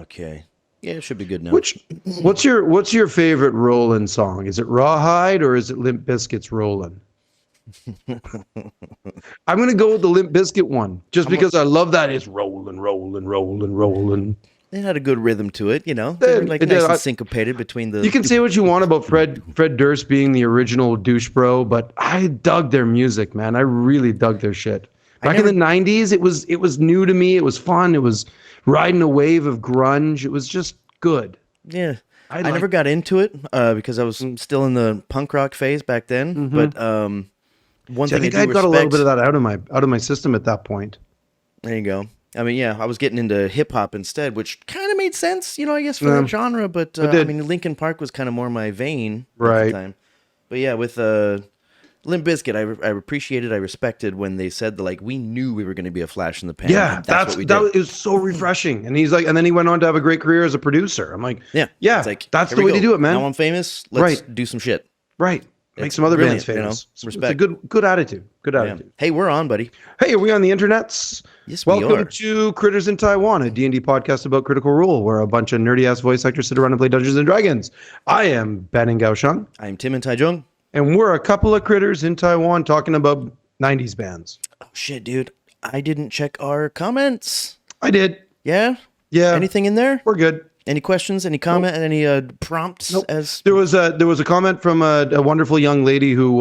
Okay. Yeah, it should be good now. What's your favorite Rollin' song? Is it Rawhide or is it Limp Bizkit's Rollin'? I'm gonna go with the Limp Bizkit one, just because I love that. It's rolling, rolling, rolling, rolling. It had a good rhythm to it, you know. They were like nice and syncopated between the. You can say what you want about Fred Durst being the original douche bro, but I dug their music, man. I really dug their shit. Back in the '90s, it was new to me. It was fun. It was riding a wave of grunge. It was just good. Yeah, I never got into it because I was still in the punk rock phase back then. But one thing I think I got a little bit of that out of my system at that point. There you go. I mean, yeah, I was getting into hip hop instead, which kind of made sense, you know, I guess for that genre. But I mean, Linkin Park was kind of more my vein at the time. But yeah, with Limp Bizkit, I appreciated, I respected when they said like we knew we were going to be a flash in the pan. Yeah, that's what we did. That was so refreshing. And he's like, and then he went on to have a great career as a producer. I'm like, yeah, it's like, that's the way to do it, man. Now I'm famous. Let's do some shit. Right. Make some other bands famous. You know? Respect. It's a good attitude. Good attitude. Hey, we're on, buddy. Hey, are we on the internets? Yes, we are. Welcome to Critters in Taiwan, a D&D podcast about Critical Role, where a bunch of nerdy-ass voice actors sit around and play Dungeons & Dragons. I am Ben and Gaosheng. I'm Tim and Taijong. And we're a couple of critters in Taiwan talking about 90s bands. Oh, shit, dude. I didn't check our comments. I did. Yeah? Yeah. Anything in there? We're good. Any questions? Any comment? Nope. Any prompts? Nope. There was a comment from a wonderful young lady who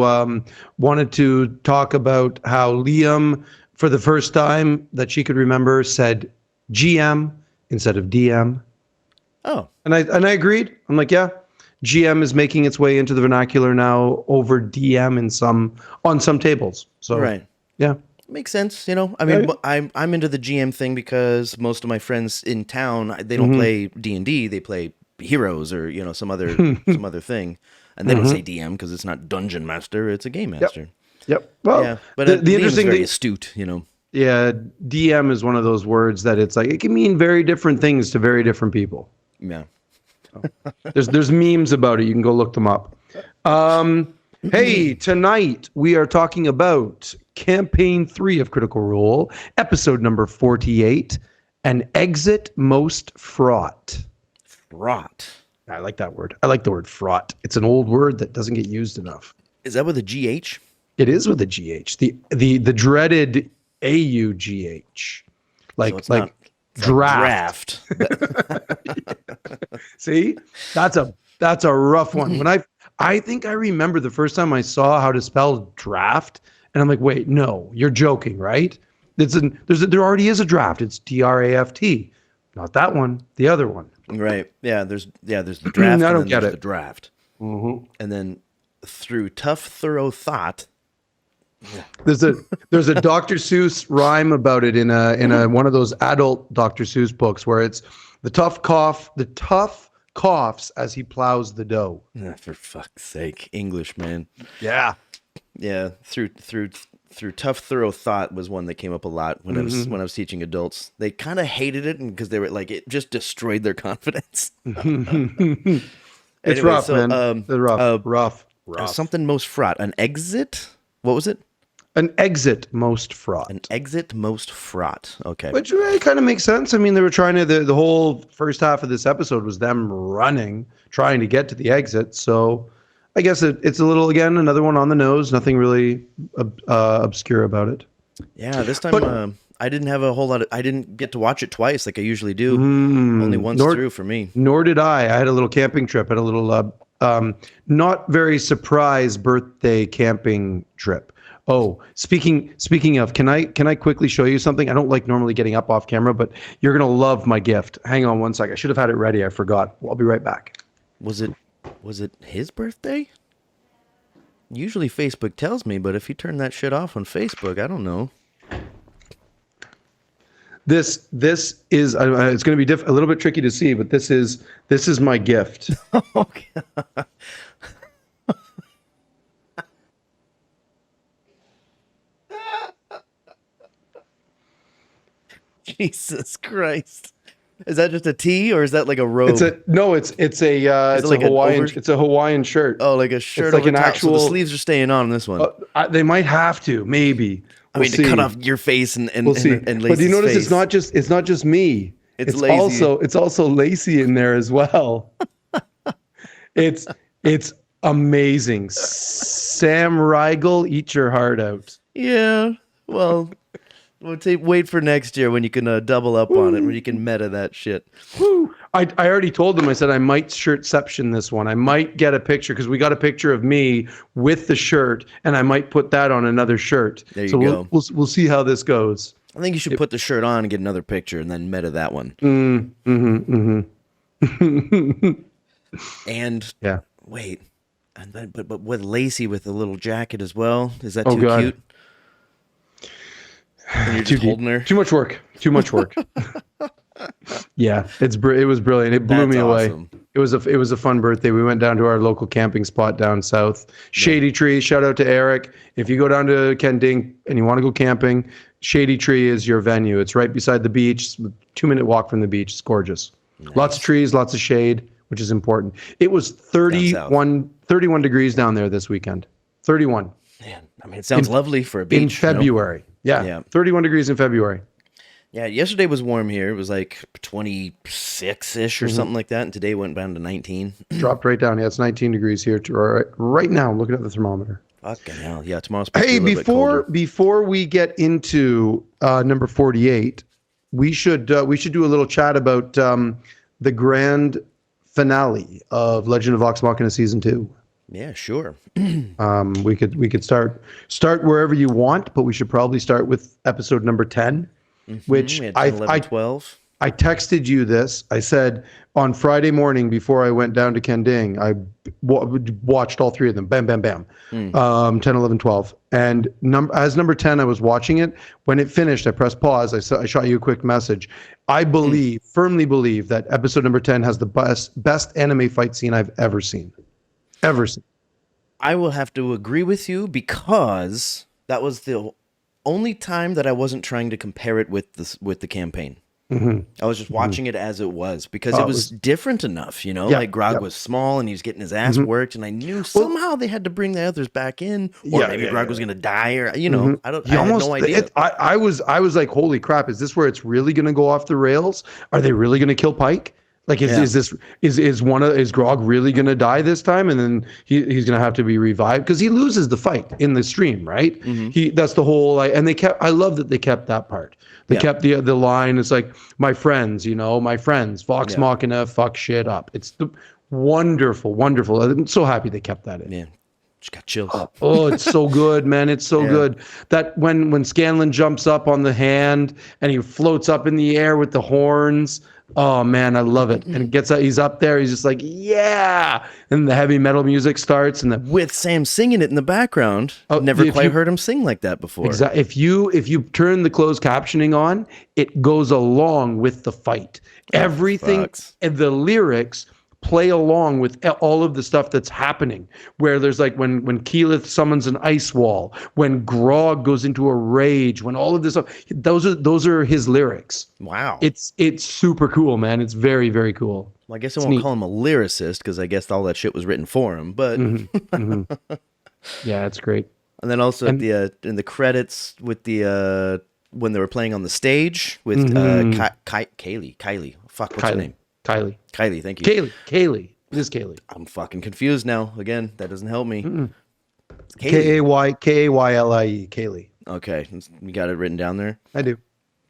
wanted to talk about how Liam, for the first time that she could remember, said GM instead of DM. Oh. And I agreed. I'm like, yeah, GM is making its way into the vernacular now over DM on some tables. So right. Yeah. Makes sense, you know. I mean, I'm into the GM thing because most of my friends in town, they don't play D&D, they play Heroes or, you know, some other thing, and they don't say DM because it's not Dungeon Master, it's a Game Master. Yep. Well, yeah, but the interesting thing, very astute, you know. Yeah, DM is one of those words that it's like it can mean very different things to very different people. Yeah. There's memes about it. You can go look them up. Hey, tonight we are talking about Campaign 3 of Critical Role, episode number 48, An Exit Most Fraught. Fraught. I like that word. I like the word fraught. It's an old word that doesn't get used enough. Is that with a GH? It is with a GH. The dreaded AUGH. Like, so like draft. See? That's a rough one. When I think I remember the first time I saw how to spell draft, and I'm like, wait, no, you're joking, right? There already is a draft. It's draft. Not that one, the other one. Right. Yeah, there's the draft. I don't get it. The draft. Mm-hmm. And then through tough, thorough thought. There's a Dr. Seuss rhyme about it in a one of those adult Dr. Seuss books where it's the tough coughs as he plows the dough. For fuck's sake, English, man. Yeah. Yeah, through tough, thorough thought was one that came up a lot when I was teaching adults. They kind of hated it because they were like, it just destroyed their confidence. It's rough, man. It's rough. Something most fraught. An exit? What was it? An exit most fraught. An exit most fraught. Okay. Which really kind of makes sense. I mean, they were trying to, the whole first half of this episode was them running, trying to get to the exit. So I guess it's a little, again, another one on the nose. Nothing really obscure about it. Yeah, this time I didn't have a whole lot I didn't get to watch it twice like I usually do. Only once through for me. Nor did I. I had a little camping trip. I had a little not very surprise birthday camping trip. Oh, speaking of, can I quickly show you something? I don't like normally getting up off camera, but you're going to love my gift. Hang on one sec. I should have had it ready. I forgot. I'll be right back. Was it his birthday? Usually Facebook tells me, but if you turn that shit off on Facebook, I don't know. This is it's going to be a little bit tricky to see, but this is my gift. Oh, God. Jesus Christ. Is that just a tee or is that like a robe? It's a Hawaiian shirt. Oh, like a shirt. It's like an actual. So the sleeves are staying on this one. They might have to, maybe. To cut off your face and we'll see. and but you notice face. it's not just me. It's lazy. It's also Lacey in there as well. It's amazing. Sam Riegel, eat your heart out. Yeah. Well, wait for next year when you can double up on it, when you can meta that shit. Woo. I already told them, I said I might shirtception this one. I might get a picture because we got a picture of me with the shirt, and I mimight put that on another shirt. There you go. We'll see how this goes. I think you should put the shirt on and get another picture and then meta that one. And yeah. Wait, and then but with Lacey with a little jacket as well. Is that too cute? And you're just holding her. Too much work. Yeah, it was brilliant. It blew me away. Awesome. It was a fun birthday. We went down to our local camping spot down south, Shady Tree. Shout out to Eric. If you go down to Kending and you want to go camping, Shady Tree is your venue. It's right beside the beach. 2-minute walk from the beach. It's gorgeous. Nice. Lots of trees, lots of shade, which is important. It was 31 degrees down there this weekend. 31. Man, I mean, it sounds lovely for a beach. In February. Yeah. 31 degrees in February. Yeah, yesterday was warm here. It was like 26-ish or something like that, and today went down to 19. Dropped right down. Yeah, it's 19 degrees here right now. I'm looking at the thermometer. Fucking hell. Yeah, tomorrow's supposed to be a little bit colder. Before we get into number 48, we should do a little chat about the grand finale of Legend of Vox Machina Season 2. Yeah, sure. We could start wherever you want, but we should probably start with episode number 10. Which 10, 11, 12. I texted you this. I said on Friday morning before I went down to Kending, I watched all three of them. Bam, bam, bam. 10, 11, 12. And as number 10, I was watching it. When it finished, I pressed pause. I shot you a quick message. I firmly believe that episode number 10 has the best anime fight scene I've ever seen. I will have to agree with you because that was the only time that I wasn't trying to compare it with the campaign. I was just watching it as it was because it was different enough, like Grog was small and he was getting his ass worked, and I knew somehow they had to bring the others back in, or maybe Grog was going to die, or I had no idea. I was like, holy crap, is this where it's really going to go off the rails? Are they really going to kill Pike? Like, is Grog really going to die this time? And then he's going to have to be revived because he loses the fight in the stream, right? That's the whole, and I love that they kept that part. They kept the line. It's like, my friends, Vox Machina, fuck shit up. It's wonderful. I'm so happy they kept that in. Yeah. Just got chills. Oh, it's so good, man. It's so good. That when Scanlan jumps up on the hand and he floats up in the air with the horns. Oh man, I love it. And he's up there, he's just like, yeah. And the heavy metal music starts, and with Sam singing it in the background. Never quite heard him sing like that before. Exactly. If you turn the closed captioning on, it goes along with the fight. Everything and the lyrics play along with all of the stuff that's happening, where there's like when Keyleth summons an ice wall, when Grog goes into a rage, when all of this stuff, those are his lyrics. Wow. It's super cool, man. It's very, very cool. Well, I guess I won't call him a lyricist because I guess all that shit was written for him, but yeah, it's great. And then also in the credits with the when they were playing on the stage with Kylie. Fuck, what's her name? Kylie, thank you. Kaylee. It is Kaylee. I'm fucking confused now. Again, that doesn't help me. Kaylie. Kaylee. Okay, you got it written down there? I do.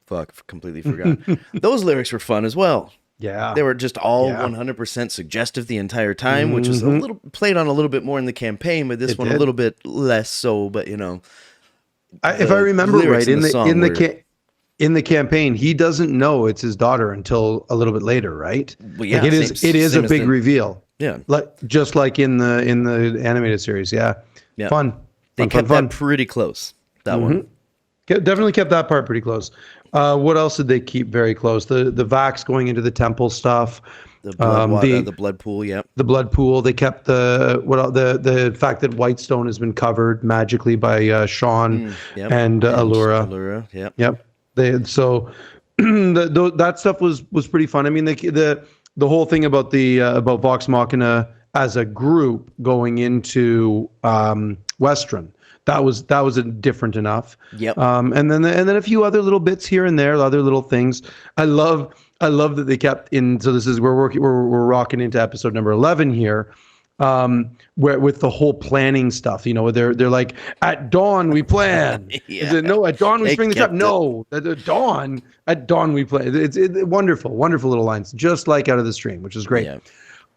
Fuck, completely forgot. Those lyrics were fun as well. Yeah. They were just all 100% suggestive the entire time, which was a little played on a little bit more in the campaign, but this one a little bit less so, but if I remember right, in the campaign, he doesn't know it's his daughter until a little bit later, right? Well, yeah, like it is a big reveal. Yeah, just like in the animated series. Yeah. Fun. They kept that pretty close. That one definitely kept that part pretty close. What else did they keep very close? The Vax going into the temple stuff. The blood, the blood pool, yeah. The blood pool. They kept the fact that Whitestone has been covered magically by Sean and Allura. Allura, yep. Yep. So that stuff was pretty fun. I mean, the whole thing about about Vox Machina as a group going into Westron, that was different enough. Yep. And then a few other little bits here and there, other little things. I love that they kept in. So this is we're rocking into episode number 11 here. Where with the whole planning stuff, they're like, at dawn we plan. Yeah. Is it, no, at dawn we spring the trap. No, at dawn we plan. It's wonderful little lines, just like out of the stream, which is great. Yeah.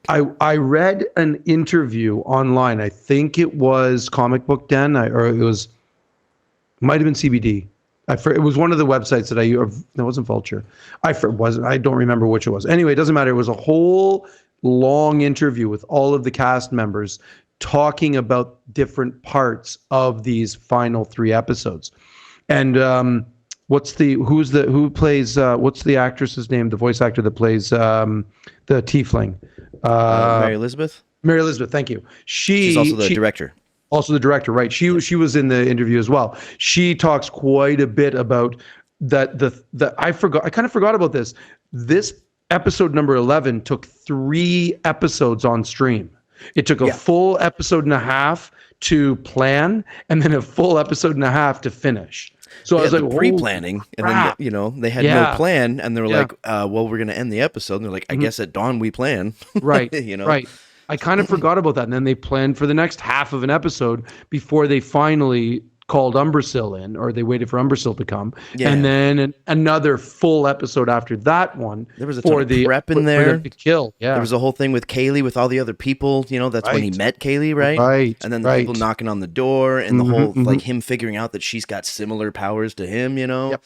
I read an interview online. I think it was Comic Book Den, might have been CBD. It was one of the websites that it wasn't Vulture. I don't remember which it was. Anyway, it doesn't matter. It was a whole long interview with all of the cast members talking about different parts of these final 3 episodes. And what's the actress's name, the voice actor that plays the Tiefling? Mary Elizabeth. Mary Elizabeth, thank you. She's also the director. Also the director, right? She was in the interview as well. She talks quite a bit about that. I kind of forgot about this. This episode number 11 took 3 episodes on stream. It took a full episode and a half to plan, and then a full episode and a half to finish. So I was like, pre-planning, and then they had no plan, and they were like, "Well, we're going to end the episode." And they're like, "I guess at dawn we plan." Right. Right. I kind of forgot about that, and then they planned for the next half of an episode before they finally called Umbrasyl in, or they waited for Umbrasyl to come, and then another full episode after that one. There was a ton of prep in there. For them to kill. Yeah, there was a whole thing with Kaylee with all the other people. That's when he met Kaylee, right? Right. And then the people knocking on the door, and the whole like him figuring out that she's got similar powers to him. Yep.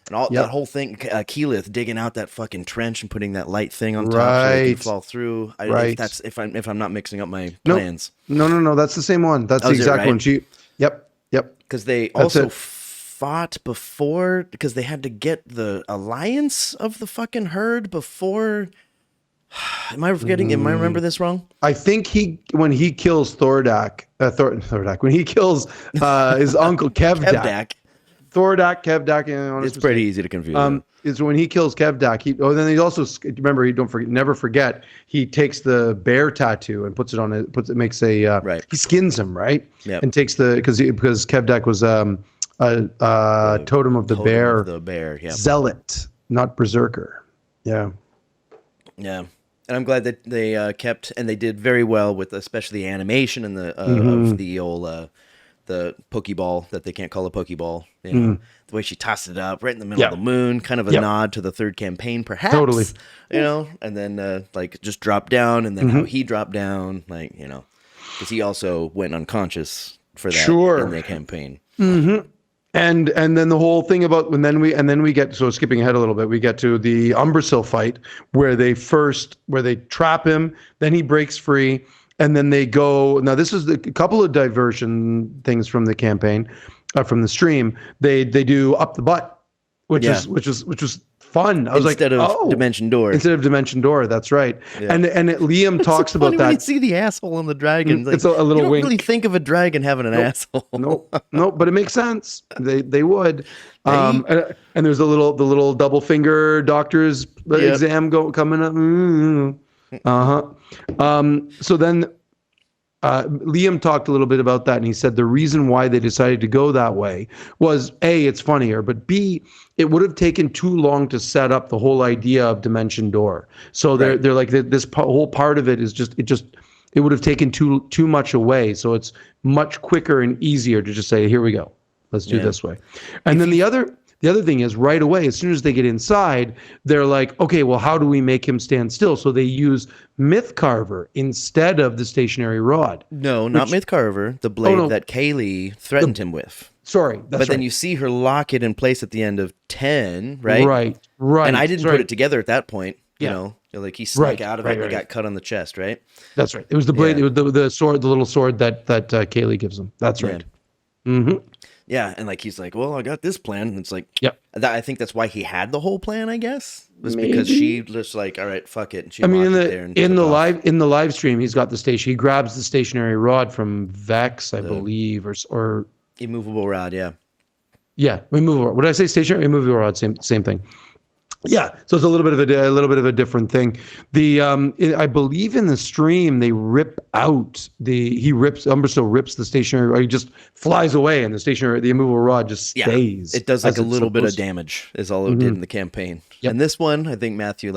And all that whole thing, Keyleth digging out that fucking trench and putting that light thing on top so they can fall through. If I'm not mixing up my plans. No, that's the same one. That's the exact one. Yep. Because they also fought before, because they had to get the alliance of the fucking herd before. Am I forgetting? Am I remember this wrong? I think when he kills Thordak, when he kills his uncle Kevdak. Thordak, Kevdak. It's pretty easy to confuse. Is when he kills Kevdak. Then he also remember. Never forget. He takes the bear tattoo and puts it on it. Makes a right. He skins him, right? Yeah. And takes because Kevdak was a totem of the bear. Of the bear. Yeah. Zealot, not berserker. Yeah. Yeah. And I'm glad that they kept, and they did very well with especially the animation and the of the old the Pokeball that they can't call a Pokeball. The way she tossed it up right in the middle of the moon, kind of a nod to the 3rd campaign, perhaps. Totally. And then like just dropped down, and then how he dropped down, because he also went unconscious for that in the campaign. Mm-hmm. And then the whole thing about we get, so skipping ahead a little bit, we get to the Umbrasyl fight where they trap him, then he breaks free. And then they go. Now this is a couple of diversion things from the campaign, from the stream. They do up the butt, which was fun. I was instead of Dimension Door. Instead of Dimension Door, that's right. Yeah. And Liam talks about that. When you see the asshole on the dragon, it's a little. You don't really think of a dragon having an asshole. No, but it makes sense. They would. And there's the little double finger doctor's exam coming up. So then Liam talked a little bit about that, and he said the reason why they decided to go that way was A, it's funnier, but B, it would have taken too long to set up the whole idea of Dimension Door. So they're like this whole part of it is it would have taken too much away. So it's much quicker and easier to just say, here we go, let's do this way. And then the other thing is right away, as soon as they get inside, they're like, okay, well, how do we make him stand still? So they use Mythcarver instead of the stationary rod. No, not Mythcarver, the blade that Kaylee threatened him with. Sorry. But then you see her lock it in place at the end of 10, right? Right. And I didn't put it together at that point. Like he snuck out of it and got cut on the chest, right? That's right. It was the blade, it was the sword, the little sword that Kaylee gives him. That's right. Mm-hmm. Yeah, and like he's like, well, I got this plan, and it's like, I think that's why he had the whole plan. I guess was because she just like, all right, fuck it. And she in the live stream, he's got the station. He grabs the stationary rod from Vex, I believe, or immovable rod. Yeah, immovable. What did I say? Stationary, immovable rod, same thing. Yeah, so it's a little bit of a different thing. I believe in the stream they rip out Umberstone rips the stationary, or he just flies away, and the immovable rod just stays. It does like a little bit of damage is all it did in the campaign. Yep. And this one, I think Matthew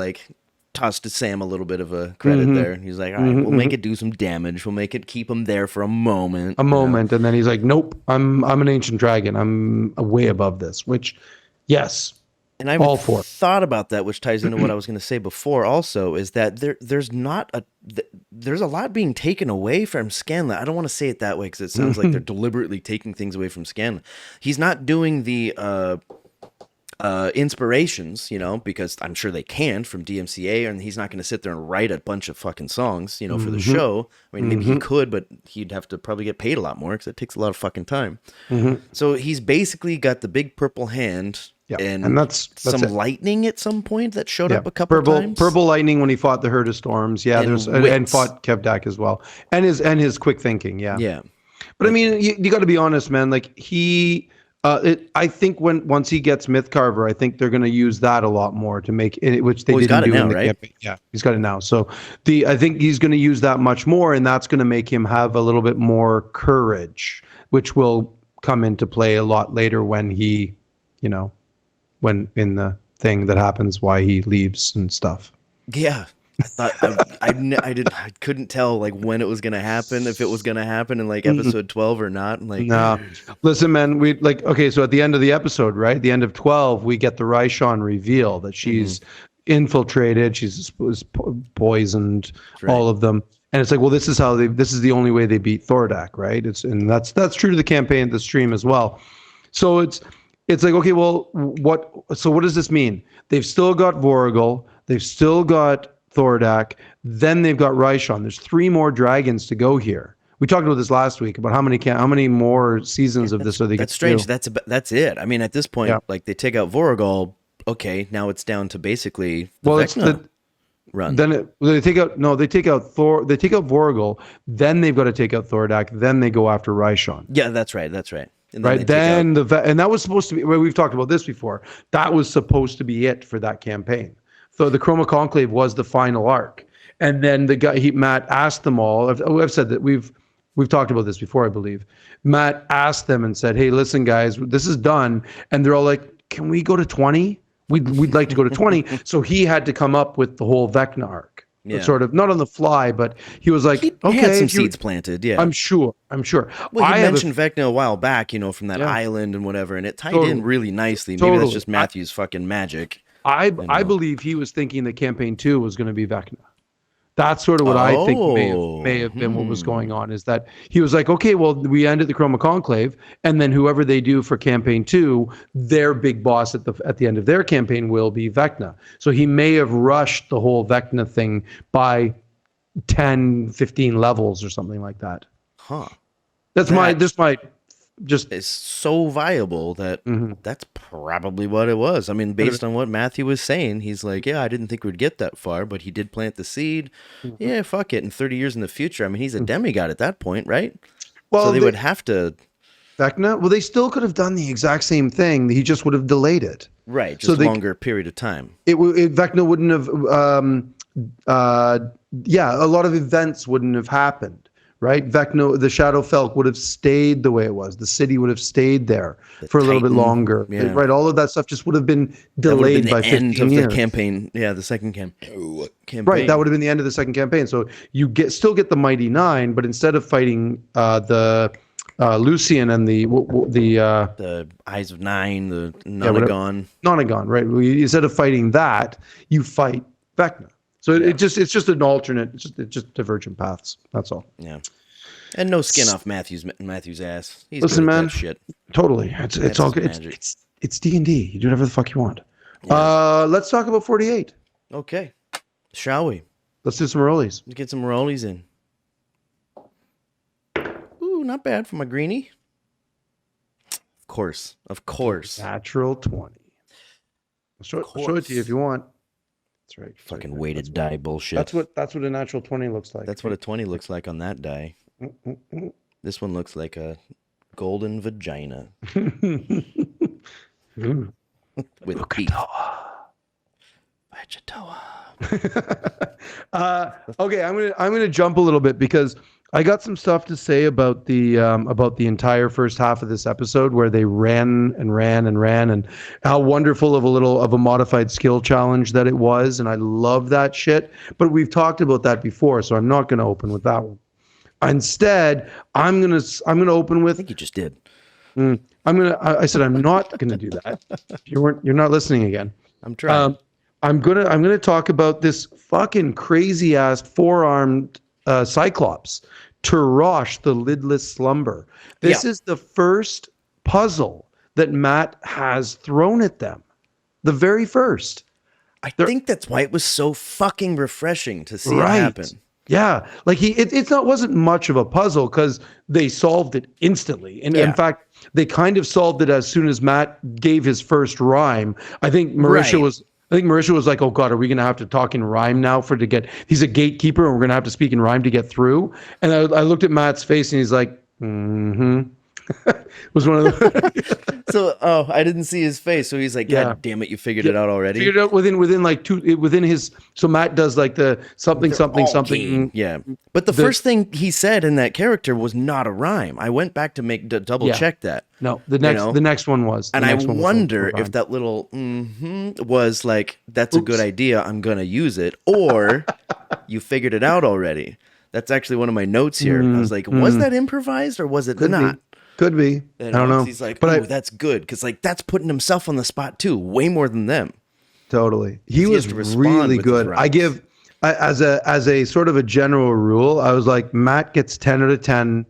tossed to Sam a little bit of a credit there. He's like, all right, we'll make it do some damage. We'll make it keep him there for a moment. And then he's like, nope, I'm an ancient dragon. I'm way above this. Which, yes. And I've thought about that, which ties into what I was going to say before also, is that there's a lot being taken away from Scanlan. I don't want to say it that way because it sounds like they're deliberately taking things away from Scanlan. He's not doing the inspirations, because I'm sure they can from DMCA, and he's not going to sit there and write a bunch of fucking songs, for the show. I mean, maybe he could, but he'd have to probably get paid a lot more because it takes a lot of fucking time. So he's basically got the big purple hand. Yeah. And that's some lightning at some point that showed up a couple times. Purple lightning when he fought the Herd of Storms. Yeah, and fought Kevdak as well. And his quick thinking, yeah. Yeah. But I mean, you got to be honest, man. Like I think once he gets Mythcarver, I think they're going to use that a lot more to make it, which they didn't do in the campaign. Yeah, he's got it now. So I think he's going to use that much more, and that's going to make him have a little bit more courage, which will come into play a lot later when he, when in the thing that happens, why he leaves and stuff. Yeah. I thought I couldn't tell when it was gonna happen, if it was gonna happen in episode 12 or not. No, listen, man, so at the end of the episode, right, the end of 12, we get the Raishon reveal that she's infiltrated, she's poisoned, all of them, and it's like, well, this is the only way they beat Thordak, right? That's true to the campaign, the stream as well. So it's like, okay, well, what does this mean? They've still got Voragel, they've still got Thordak, then they've got Raishon. There's 3 more dragons to go here. We talked about this last week about how many more seasons of this are they going to do. That's strange. That's it. I mean, at this point, they take out Voragel. Okay, now it's down to basically the Vecna run. Then they take out Voragel. Then they've got to take out Thordak. Then they go after Raishon. Yeah, that's right. And then and that was supposed to be. Well, we've talked about this before. That was supposed to be it for that campaign. So the Chroma Conclave was the final arc, and then Matt asked them all. I've said that we've talked about this before, I believe. Matt asked them and said, "Hey, listen, guys, this is done," and they're all like, "Can we go to 20? We'd like to go to 20." So he had to come up with the whole Vecna arc, sort of not on the fly, but he was like, he had some seeds planted. Yeah, I'm sure. Well, he mentioned Vecna a while back, from that island and whatever, and it tied in really nicely. Maybe that's just Matthew's fucking magic. I believe he was thinking that campaign 2 was going to be Vecna. That's sort of what I think may have been what was going on, is that he was like, okay, well, we ended the Chroma Conclave, and then whoever they do for campaign 2, their big boss at the end of their campaign will be Vecna. So he may have rushed the whole Vecna thing by 10, 15 levels or something like that. Huh. That's my is so viable that that's probably what it was. I mean, based on what Matthew was saying, he's like, yeah, I didn't think we'd get that far, but he did plant the seed. Yeah, fuck it. In 30 years in the future, I mean, he's a demigod at that point, right? Well, so they would have to... Vecna? Well, they still could have done the exact same thing. He just would have delayed it. Right, just longer period of time. Vecna wouldn't have... a lot of events wouldn't have happened. Right, Vecna, the Shadowfell would have stayed the way it was. The city would have stayed there for a little bit longer. Yeah. Right, all of that stuff just would have been delayed by 15 years. The campaign. Yeah, the second campaign. Right, that would have been the end of the second campaign. So you still get the Mighty Nine, but instead of fighting the Lucian and the Eyes of Nine, the Nonagon. Nonagon, right? Instead of fighting that, you fight Vecna. So it's just an alternate, it's just divergent paths. That's all. Yeah, and no skin off Matthew's ass. He's Listen, man, that shit. Totally. It's all good. It's D&D. You do whatever the fuck you want. Yeah. Let's talk about 48. Okay, shall we? Let's do some rollies. Let's get some rollies in. Ooh, not bad for my greenie. Of course. Natural 20. I'll show it to you if you want. That's right. Fucking weighted die bullshit. That's what a natural 20 looks like. That's what a 20 looks like on that die. This one looks like a golden vagina. With teeth. Okay, I'm gonna jump a little bit because I got some stuff to say about the entire first half of this episode where they ran and ran and ran and how wonderful of a modified skill challenge that it was, and I love that shit. But we've talked about that before, so I'm not gonna open with that one. Instead, I'm gonna open with. I think you just did. I said I'm not gonna do that. You're not listening again. I'm trying. I'm gonna talk about this fucking crazy ass four-armed Cyclops, Tarash the Lidless Slumber. This is the first puzzle that Matt has thrown at them. The very first. I think that's why it was so fucking refreshing to see it happen. Yeah, like it wasn't much of a puzzle because they solved it instantly, and in fact, they kind of solved it as soon as Matt gave his first rhyme. I think Marisha was like, "Oh God, are we gonna have to talk in rhyme now for to get?" He's a gatekeeper, and we're gonna have to speak in rhyme to get through. And I looked at Matt's face, and he's like, "Mm-hmm." Was one of the So I didn't see his face, so he's like, God damn it, you figured it out already. Figured it out within his. So Matt does like the something. Yeah, but the first thing he said in that character was not a rhyme. I went back to double check that. No, the next one was. And I wonder if that little was like, that's a good idea, I'm gonna use it, or you figured it out already. That's actually one of my notes here. I was like, was that improvised or was it not? Could be. I don't know. He's like, oh, that's good. Because like that's putting himself on the spot too, way more than them. Totally. He was really good. I give, as a sort of a general rule, I was like, Matt gets 10 out of 10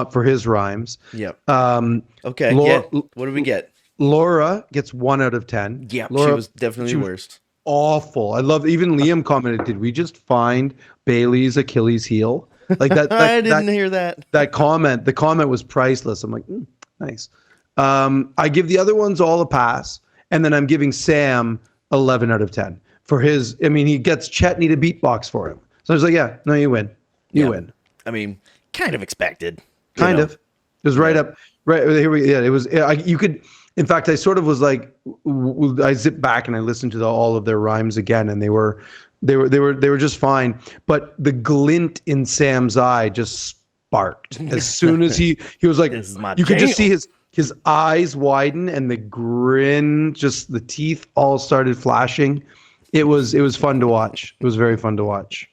for his rhymes. Yep. Okay. What do we get? Laura gets 1 out of 10. Yeah, she was definitely the worst. Awful. I love, even Liam commented, did we just find Bailey's Achilles heel? Like that I didn't hear that. The comment was priceless. I'm like, nice. I give the other ones all a pass, and then I'm giving Sam 11 out of 10 for his. I mean, he gets Chetney to beatbox for him. So I was like, yeah, no, you win. You win. I mean, kind of expected. Kind of. It was right up. Right here it was. You could. In fact, I sort of was like, I zipped back and I listened to all of their rhymes again, and they were just fine. But the glint in Sam's eye just sparked as soon as he was like, you could just see his eyes widen and the grin, just the teeth all started flashing. It was fun to watch. It was very fun to watch.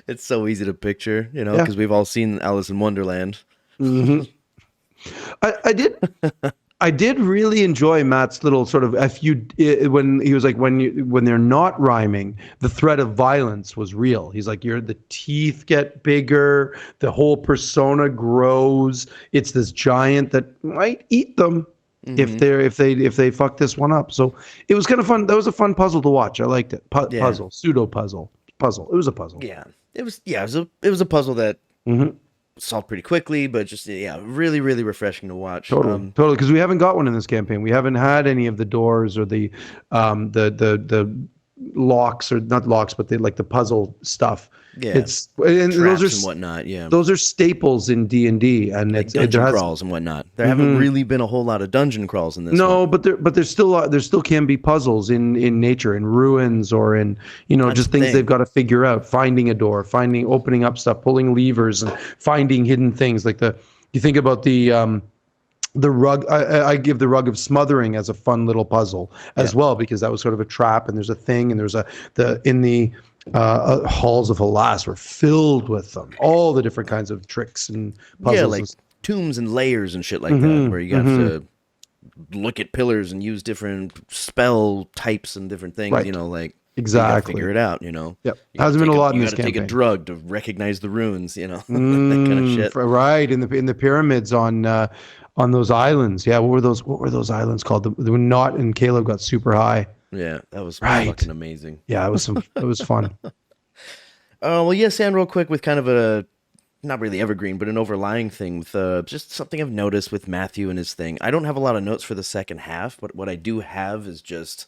It's so easy to picture, because we've all seen Alice in Wonderland. Mm-hmm. I did really enjoy Matt's little sort of when he was like, when they're not rhyming, the threat of violence was real. He's like, the teeth get bigger, the whole persona grows. It's this giant that might eat them if they fuck this one up. So it was kind of fun. That was a fun puzzle to watch. I liked it. Puzzle, pseudo puzzle. It was a puzzle. Yeah, it was a puzzle that. Mm-hmm. Solved pretty quickly, but just really, really refreshing to watch. Totally, because we haven't got one in this campaign. We haven't had any of the doors or the locks, or not locks, but the puzzle stuff. Yeah, it's and those are and whatnot. Yeah, those are staples in D&D, and like dungeon crawls and whatnot. There haven't really been a whole lot of dungeon crawls in this. No, but there still can be puzzles in nature, in ruins, or in just things they've got to figure out. Finding a door, opening up stuff, pulling levers, and finding hidden things. Like you think about the rug. I give the rug of smothering as a fun little puzzle as well, because that was sort of a trap, and there's a thing, and there's the halls of Hellas were filled with them, all the different kinds of tricks and puzzles. Yeah, like tombs and layers and shit like that, where you have to look at pillars and use different spell types and different things. Right. Exactly. Figure it out. Yep. Hasn't been a lot in this campaign. You got to take a drug to recognize the runes. That kind of shit. Right, in the pyramids on those islands. Yeah, what were those islands called? The Knot and Caleb got super high. Yeah, that was fucking amazing. Yeah, it was fun. Well, yes, and real quick with kind of a, not really evergreen, but an overlying thing with just something I've noticed with Matthew and his thing. I don't have a lot of notes for the second half, but what I do have is just,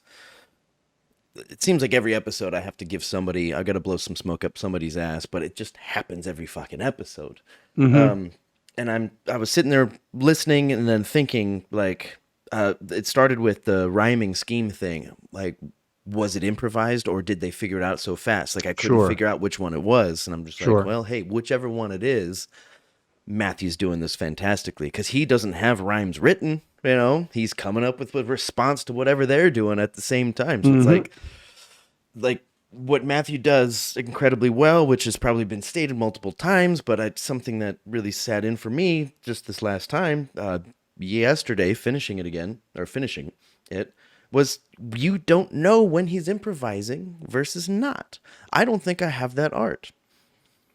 it seems like every episode I have to give somebody, I got to blow some smoke up somebody's ass, but it just happens every fucking episode. And I was sitting there listening and then thinking, like, it started with the rhyming scheme thing. Like, was it improvised or did they figure it out so fast? Like I couldn't figure out which one it was. And I'm just like, well, hey, whichever one it is, Matthew's doing this fantastically because he doesn't have rhymes written. You know, he's coming up with a response to whatever they're doing at the same time. So it's like what Matthew does incredibly well, which has probably been stated multiple times, but it's something that really sat in for me just this last time, yesterday, finishing it, was you don't know when he's improvising versus not. I don't think I have that art.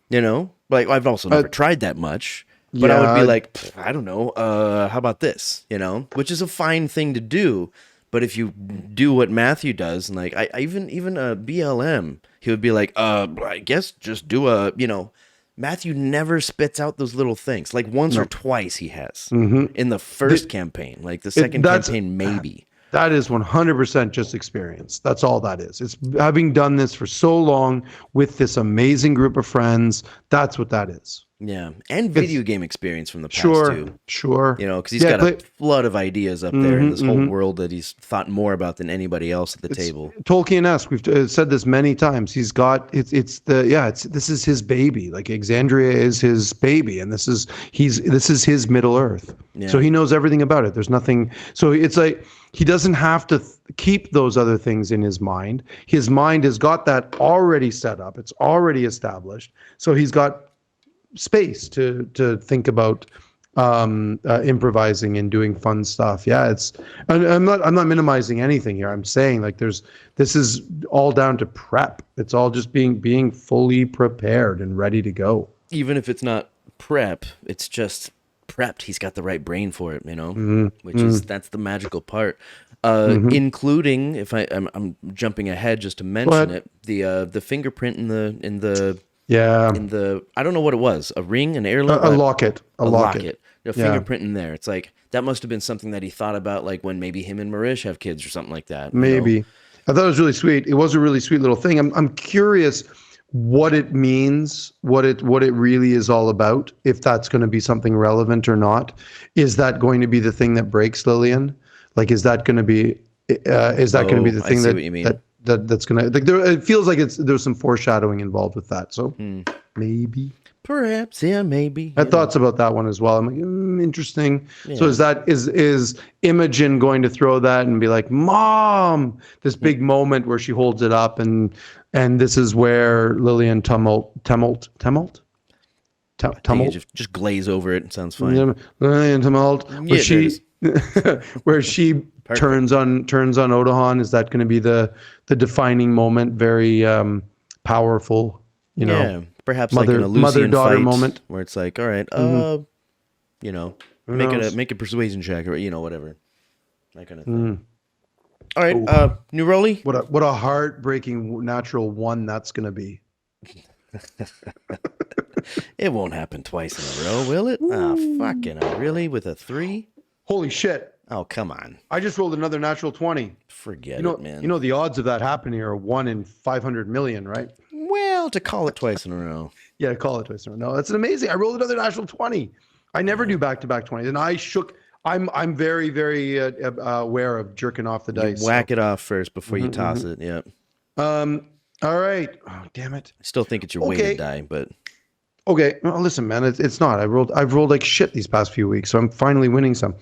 You know, like I've also never tried that much, but I would be like, I don't know, how about this? You know, which is a fine thing to do. But if you do what Matthew does, and like I even a BLM, he would be like, I guess just do a, you know, Matthew never spits out those little things. Like once or twice he has in the first campaign, like the second campaign maybe. That is 100% just experience. That's all that is. It's having done this for so long with this amazing group of friends. That's what that is. Yeah, and video game experience from the past too. Sure. You know, because he's got a flood of ideas up there in this whole world that he's thought more about than anybody else at the table. Tolkien-esque. We've said this many times. He's got this is his baby. Like Exandria is his baby, and this is his Middle Earth. Yeah. So he knows everything about it. There's nothing. So it's like he doesn't have to keep those other things in his mind. His mind has got that already set up. It's already established. So he's got space to think about improvising and doing fun stuff. Yeah, I'm not minimizing anything here. I'm saying like this is all down to prep. It's all just being fully prepared and ready to go. Even if it's not prep, it's just prepped. He's got the right brain for it, you know, that's the magical part. Including if I'm jumping ahead just to mention it, the fingerprint in the I don't know what it was, a ring, an heirloom, a locket, a fingerprint in there. It's like that must have been something that he thought about, like when maybe him and Marish have kids or something like that. Maybe. You know? I thought it was really sweet. It was a really sweet little thing. I'm curious what it means, what it really is all about, if that's going to be something relevant or not. Is that going to be the thing that breaks Lillian? Like, is that going to be going to be the thing that's going to, like, it feels like there's some foreshadowing involved with that. So maybe. Perhaps, yeah, maybe. I had thoughts about that one as well. I'm like, interesting. Yeah. So is Imogen going to throw that and be like, Mom, this big moment where she holds it up and this is where Lillian tumult. Just glaze over it. It sounds fine. Lillian tumult. Where she turns on Odahan. Is that going to be the defining moment? Very powerful, you know. Yeah. Perhaps like an Elysian fight moment where it's like, all right, you know, make a persuasion check or, you know, whatever. That kind of thing. All right, new rollie. What a heartbreaking natural one that's going to be. It won't happen twice in a row, will it? Oh, fucking hell, really? With a 3? Holy shit. Oh, come on. I just rolled another natural 20. Forget it, man. You know, the odds of that happening are 1 in 500 million, right? Well, to call it twice in a row. Yeah, call it twice in a row. No, that's amazing. I rolled another natural 20. I never do back-to-back 20s. And I shook. I'm very, very aware of jerking off the dice. Whack it off first before you toss it. Yeah. All right. Oh, damn it. I still think it's your weighted die, but. Okay, well, listen, man, it's not. I've rolled like shit these past few weeks, so I'm finally winning some.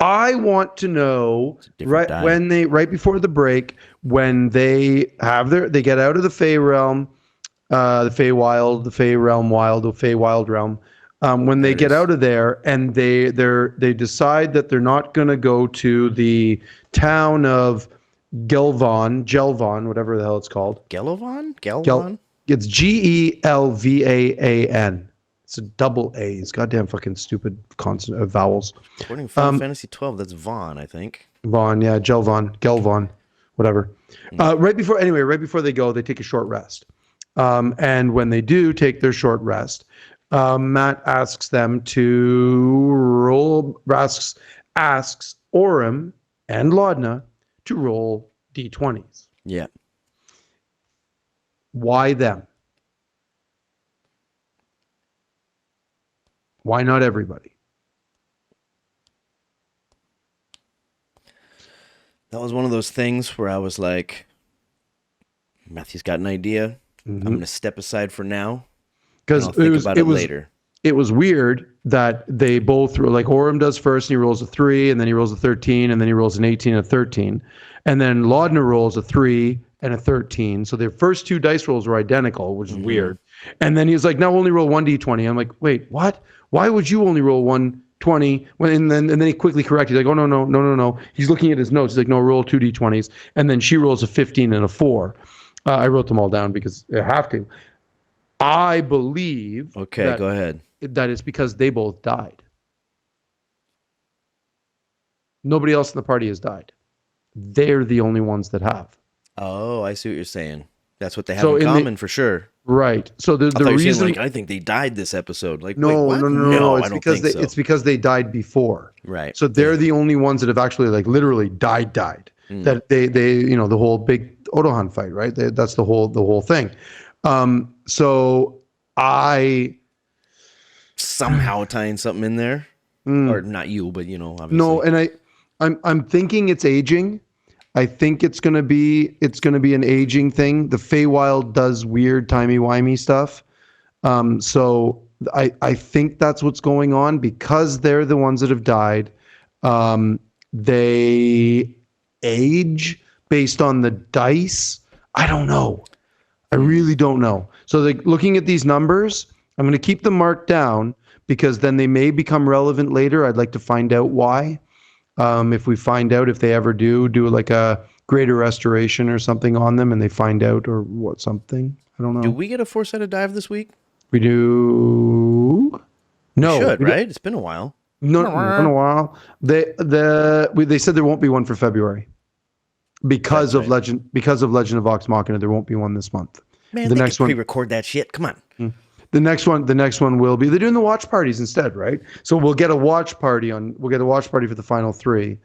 I want to know right before the break when they get out of the Fey realm, the Fey Wild, the Fey Realm Wild, the Fey Wild Realm. When they get out of there and they decide that they're not going to go to the town of Gelvan, whatever the hell it's called. Gelvan. It's Gelvan. It's a double A. It's goddamn fucking stupid consonant vowels. According to Final Fantasy 12, that's Vaughn, I think. Vaughn, yeah, Gelvan, whatever. Right before they go, they take a short rest. And when they do take their short rest, Matt asks them to roll. Asks Orem and Laudna to roll d20s. Yeah. Why them? Why not everybody? That was one of those things where I was like, Matthew's got an idea. I'm going to step aside for now. Because it was later. It was weird that they both were like Orem does first, and he rolls a 3, and then he rolls a 13, and then he rolls an 18 and a 13. And then Laudner rolls a 3 and a 13. So their first 2 dice rolls were identical, which is weird. And then he was like, now only roll 1d20. I'm like, wait, what? Why would you only roll 1d20? And then he quickly corrected. He's like, oh, no. He's looking at his notes. He's like, no, roll 2 d20s. And then she rolls a 15 and a 4. I wrote them all down because I have to. I believe. Okay, go ahead. That it's because they both died. Nobody else in the party has died. They're the only ones that have. Oh, I see what you're saying. That's what they have in common for sure. Right. So the reason, like, I think they died this episode. Like, no. It's because so. It's because they died before. Right. So they're the only ones that have actually like literally died. That they the whole big Otohan fight, right? That's the whole thing. So I somehow tying something in there, or not you, but obviously. No, and I'm thinking it's aging. I think it's gonna be an aging thing. The Feywild does weird timey-wimey stuff, so I think that's what's going on because they're the ones that have died. They age based on the dice. I don't know. I really don't know. So looking at these numbers, I'm going to keep them marked down because then they may become relevant later. I'd like to find out why. If we find out if they ever do like a greater restoration or something on them and they find out or what something. I don't know. Do we get a 4-sided dive this week? We do. No. We should, right? It's been a while. No, it's been a while. They said there won't be one for February. Because of Legend of Vox Machina, there won't be one this month. Man, the next one pre-record that shit. Come on. The next one will be. They're doing the watch parties instead, right? So we'll get a watch party for the final 3,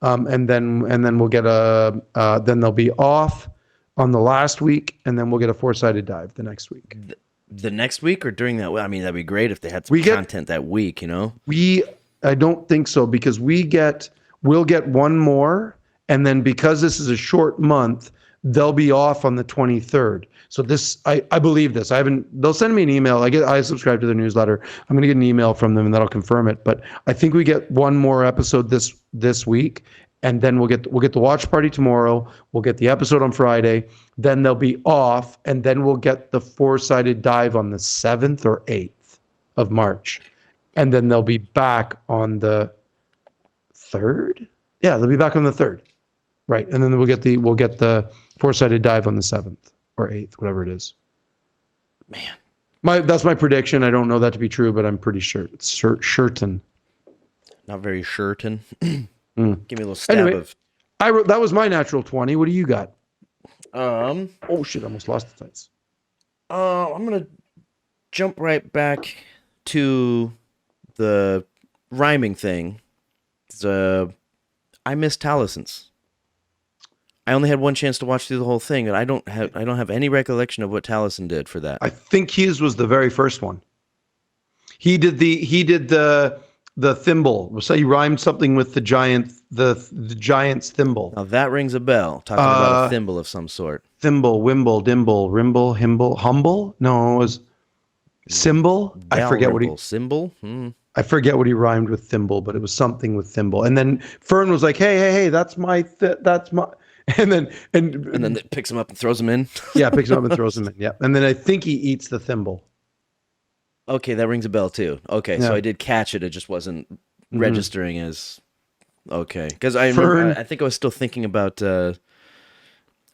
and then we'll get then they'll be off on the last week, and then we'll get a 4-sided dive the next week. The next week or during that? I mean, that'd be great if they had some content that week. I don't think so because we'll get one more. And then because this is a short month, they'll be off on the 23rd. So this, I believe this. They'll send me an email. I subscribe to their newsletter. I'm going to get an email from them and that'll confirm it. But I think we get one more episode this week. And then we'll get the watch party tomorrow. We'll get the episode on Friday. Then they'll be off. And then we'll get the 4-sided dive on the 7th or 8th of March. And then they'll be back on the 3rd. Yeah, they'll be back on the 3rd. Right, and then we'll get the 4-sided dive on the 7th or 8th, whatever it is. Man, that's my prediction. I don't know that to be true, but I'm pretty sure it's certain. Not very certain. Give me a little stab of. That was my natural 20. What do you got? Oh shit! I almost lost the dice. I'm gonna jump right back to the rhyming thing. I miss Talison's. I only had one chance to watch through the whole thing, and I don't have any recollection of what Taliesin did for that. I think his was the very first one. He did the thimble. So he rhymed something with the giant's thimble. Now that rings a bell. Talking about a thimble of some sort. Thimble, wimble, dimble, rimble, himble, humble. No, it was symbol. I forget what he symbol. I forget what he rhymed with thimble, but it was something with thimble. And then Fern was like, "Hey, that's my." And then it picks him up and throws him in. Yeah, picks him up and throws him in. Yeah, and then I think he eats the thimble. Okay, that rings a bell too. Okay, so I did catch it. It just wasn't registering as okay. Because I think I was still thinking about.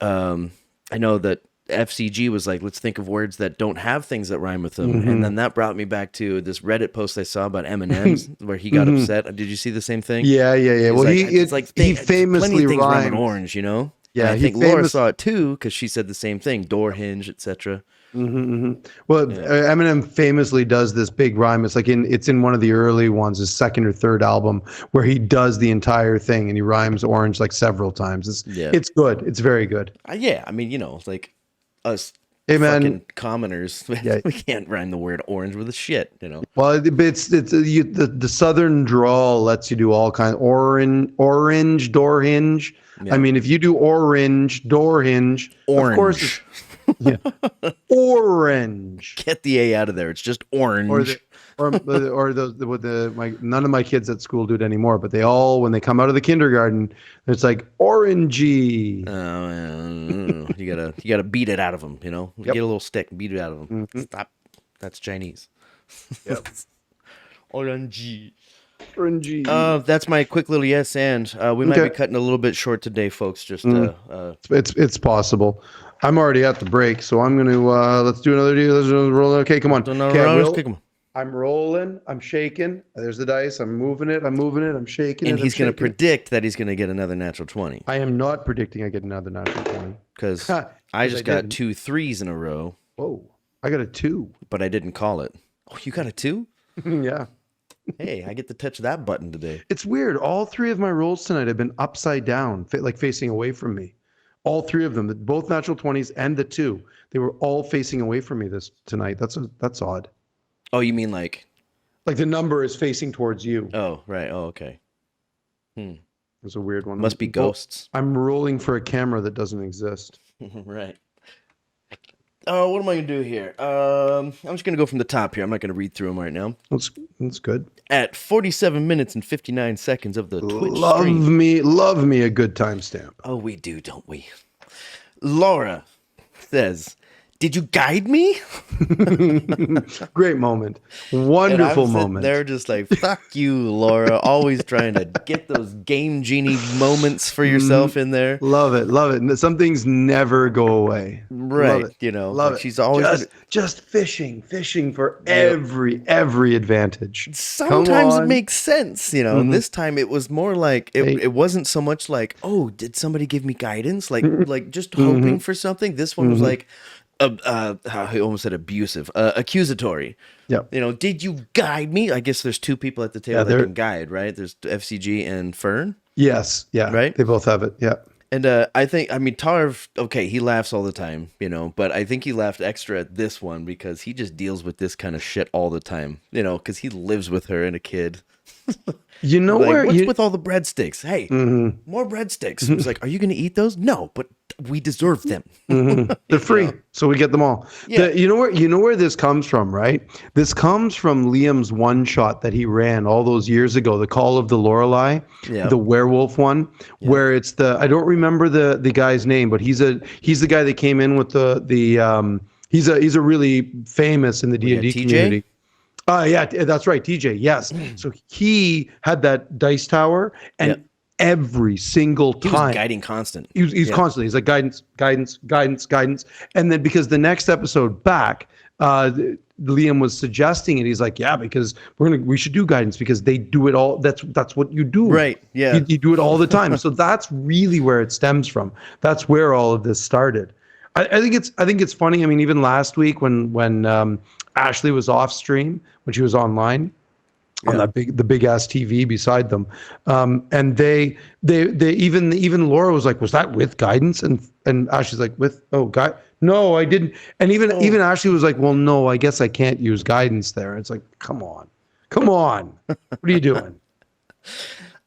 I know that FCG was like, let's think of words that don't have things that rhyme with them, and then that brought me back to this Reddit post I saw about M&M's where he got upset. Did you see the same thing? Yeah. Well, he famously things rhymed rhyme with orange, Yeah, and I think Laura saw it too because she said the same thing: door hinge, etc. Well, Eminem famously does this big rhyme. It's like it's in one of the early ones, his second or third album, where he does the entire thing and he rhymes orange like several times. It's good. It's very good. Yeah, I mean, like us fucking commoners, we can't rhyme the word orange with a shit, Well, it's the southern drawl lets you do all kinds. Orange door hinge. Yeah. I mean, if you do orange door hinge, orange. of course. Yeah. Orange. Get the A out of there. It's just orange. Or those with none of my kids at school do it anymore, but they all, when they come out of the kindergarten, it's like orangey. You gotta beat it out of them. Yep. Get a little stick, beat it out of them. Mm-hmm. Stop. That's Chinese. Yep. Orangey. Orangey. That's my quick little yes and. We might be cutting a little bit short today, folks. Just it's possible. I'm already at the break, so I'm gonna let's do another deal. Let's roll. Okay, come on. I'm rolling. I'm shaking. There's the dice. I'm moving it. I'm shaking it. And he's going to predict that he's going to get another natural 20. I am not predicting I get another natural 20. Because I just got 2 3s in a row. Whoa. I got a 2. But I didn't call it. Oh, you got a 2? Yeah. Hey, I get to touch that button today. It's weird. All 3 of my rolls tonight have been upside down, like facing away from me. All 3 of them, both natural 20s and the 2, they were all facing away from me tonight. That's odd. Oh, you mean like the number is facing towards you? Oh, right. Oh, okay. It's a weird one. Must be ghosts. I'm rolling for a camera that doesn't exist. Right. Oh, what am I gonna do here? I'm just gonna go from the top here. I'm not gonna read through them right now. That's good. At 47 minutes and 59 seconds of the Twitch stream. Love me a good timestamp. Oh, we do, don't we? Laura says, "Did you guide me?" Great moment. Wonderful moment. They're just like, fuck you, Laura. Always trying to get those Game Genie moments for yourself in there. Love it. Some things never go away. Right. Love it. She's always just fishing for every advantage. Sometimes it makes sense, And this time it was more like it wasn't so much like, oh, did somebody give me guidance? Like just hoping for something. This one was like, I almost said abusive, accusatory. Yeah. Did you guide me? I guess there's 2 people at the table that can guide, right? There's FCG and Fern. Yes. Yeah. Right. They both have it. Yeah. And I mean, Tarv, okay, he laughs all the time, but I think he laughed extra at this one because he just deals with this kind of shit all the time, because he lives with her and a kid. What's with all the breadsticks? Hey, more breadsticks. It's like, are you going to eat those? No, but we deserve them. They're free, so we get them all. Yeah. You know where this comes from, right? This comes from Liam's one shot that he ran all those years ago, the Call of the Lorelei, the werewolf one, where it's I don't remember the guy's name, but he's the guy that came in with he's a really famous in the D&D community. Yeah, that's right, TJ. Yes. So he had that dice tower, and every single time he was guiding constant. He's constantly. He's like guidance, and then because the next episode back, Liam was suggesting it. He's like, yeah, because we should do guidance because they do it all. That's what you do, right? Yeah, you do it all the time. So that's really where it stems from. That's where all of this started. I think it's funny. I mean, even last week when Ashley was off stream, when she was online on the big ass TV beside them, and they even Laura was like, was that with guidance? And Ashley's like, no, I didn't. And even Ashley was like, well, no, I guess I can't use guidance there. It's like, come on, what are you doing?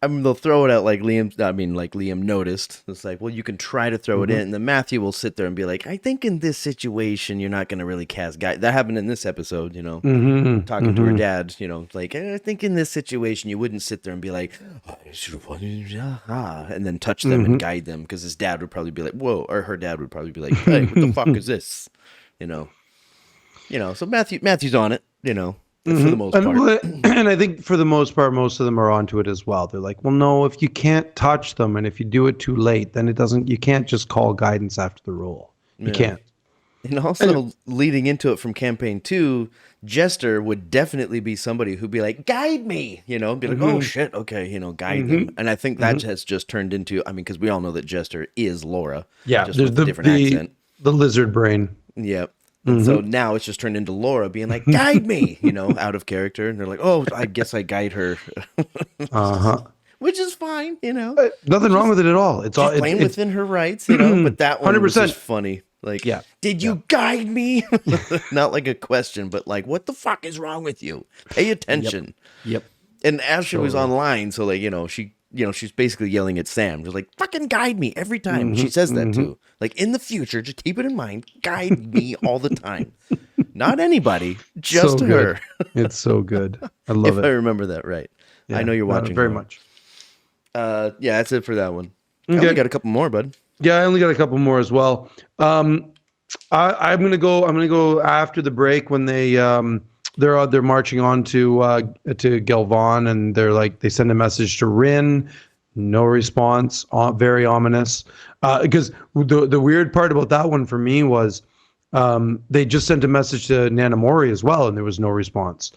I mean, they'll throw it out like Liam noticed. It's like, well, you can try to throw it in. And then Matthew will sit there and be like, I think in this situation, you're not going to really cast guidance. That happened in this episode, talking to her dad, like, I think in this situation, you wouldn't sit there and be like, and then touch them and guide them. Because his dad would probably be like, whoa, or her dad would probably be like, hey, what the fuck is this? So Matthew's on it, for the most part. And I think for the most part, most of them are onto it as well. They're like, well, no, if you can't touch them and if you do it too late, then you can't just call guidance after the roll. You can't. And also leading into it from campaign 2, Jester would definitely be somebody who'd be like, guide me, be like, oh shit, okay, guide them. And I think that has just turned into, because we all know that Jester is Laura. Yeah, just with a different accent. The lizard brain. Yep. And so now it's just turned into Laura being like, guide me, out of character. And they're like, oh, I guess I guide her. Which is fine, Nothing wrong with it at all. It's all playing within her rights, but that one 100%. Was just funny. Like, did you guide me? Not like a question, but like, what the fuck is wrong with you? Pay attention. Yep. And Ashley was online, so like, she she's basically yelling at Sam, just like, fucking guide me every time. She says that too. Like, in the future, just keep it in mind, guide me all the time. Not anybody, just so her. It's so good. I love if it. I remember that right. Yeah, I know you're watching very more. much. Yeah, that's it for that one. Okay. I only got a couple more, bud. Yeah, I only got a couple more as well. I'm gonna go after the break when they're marching on to Galvan, and they send a message to Rin, no response, very ominous. Because the weird part about that one for me was they just sent a message to Nanamori as well, and there was no response.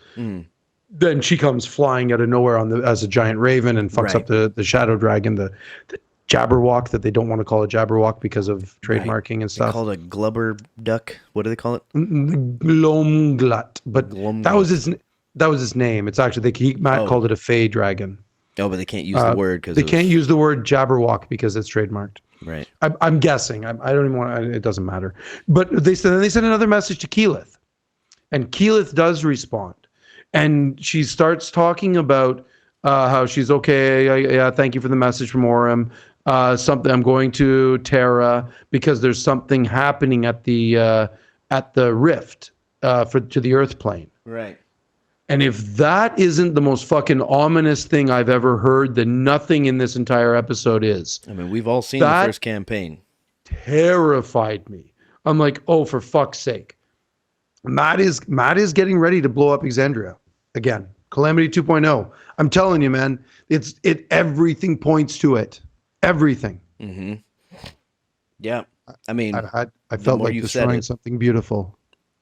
Then she comes flying out of nowhere as a giant raven and fucks up the shadow dragon, the Jabberwock that they don't want to call a Jabberwock because of trademarking and stuff. They call it a Glubber duck. What do they call it? Glomglut. But that was his name. It's actually Matt called it a Fey dragon. Oh, but they can't use the word because they can't use the word Jabberwock because it's trademarked. Right. I'm guessing. I don't even want. It doesn't matter. But they sent another message to Keyleth, and Keyleth does respond, and she starts talking about how she's okay. Yeah, thank you for the message from Orem. Something I'm going to Terra because there's something happening at the rift to the Earth plane. Right. And if that isn't the most fucking ominous thing I've ever heard, then nothing in this entire episode is. I mean, we've all seen the first campaign. Terrified me. I'm like, oh, for fuck's sake. Matt is getting ready to blow up Exandria again. Calamity 2.0. I'm telling you, man, everything points to it. Everything. Mm-hmm. Yeah. I mean, I felt like destroying something beautiful.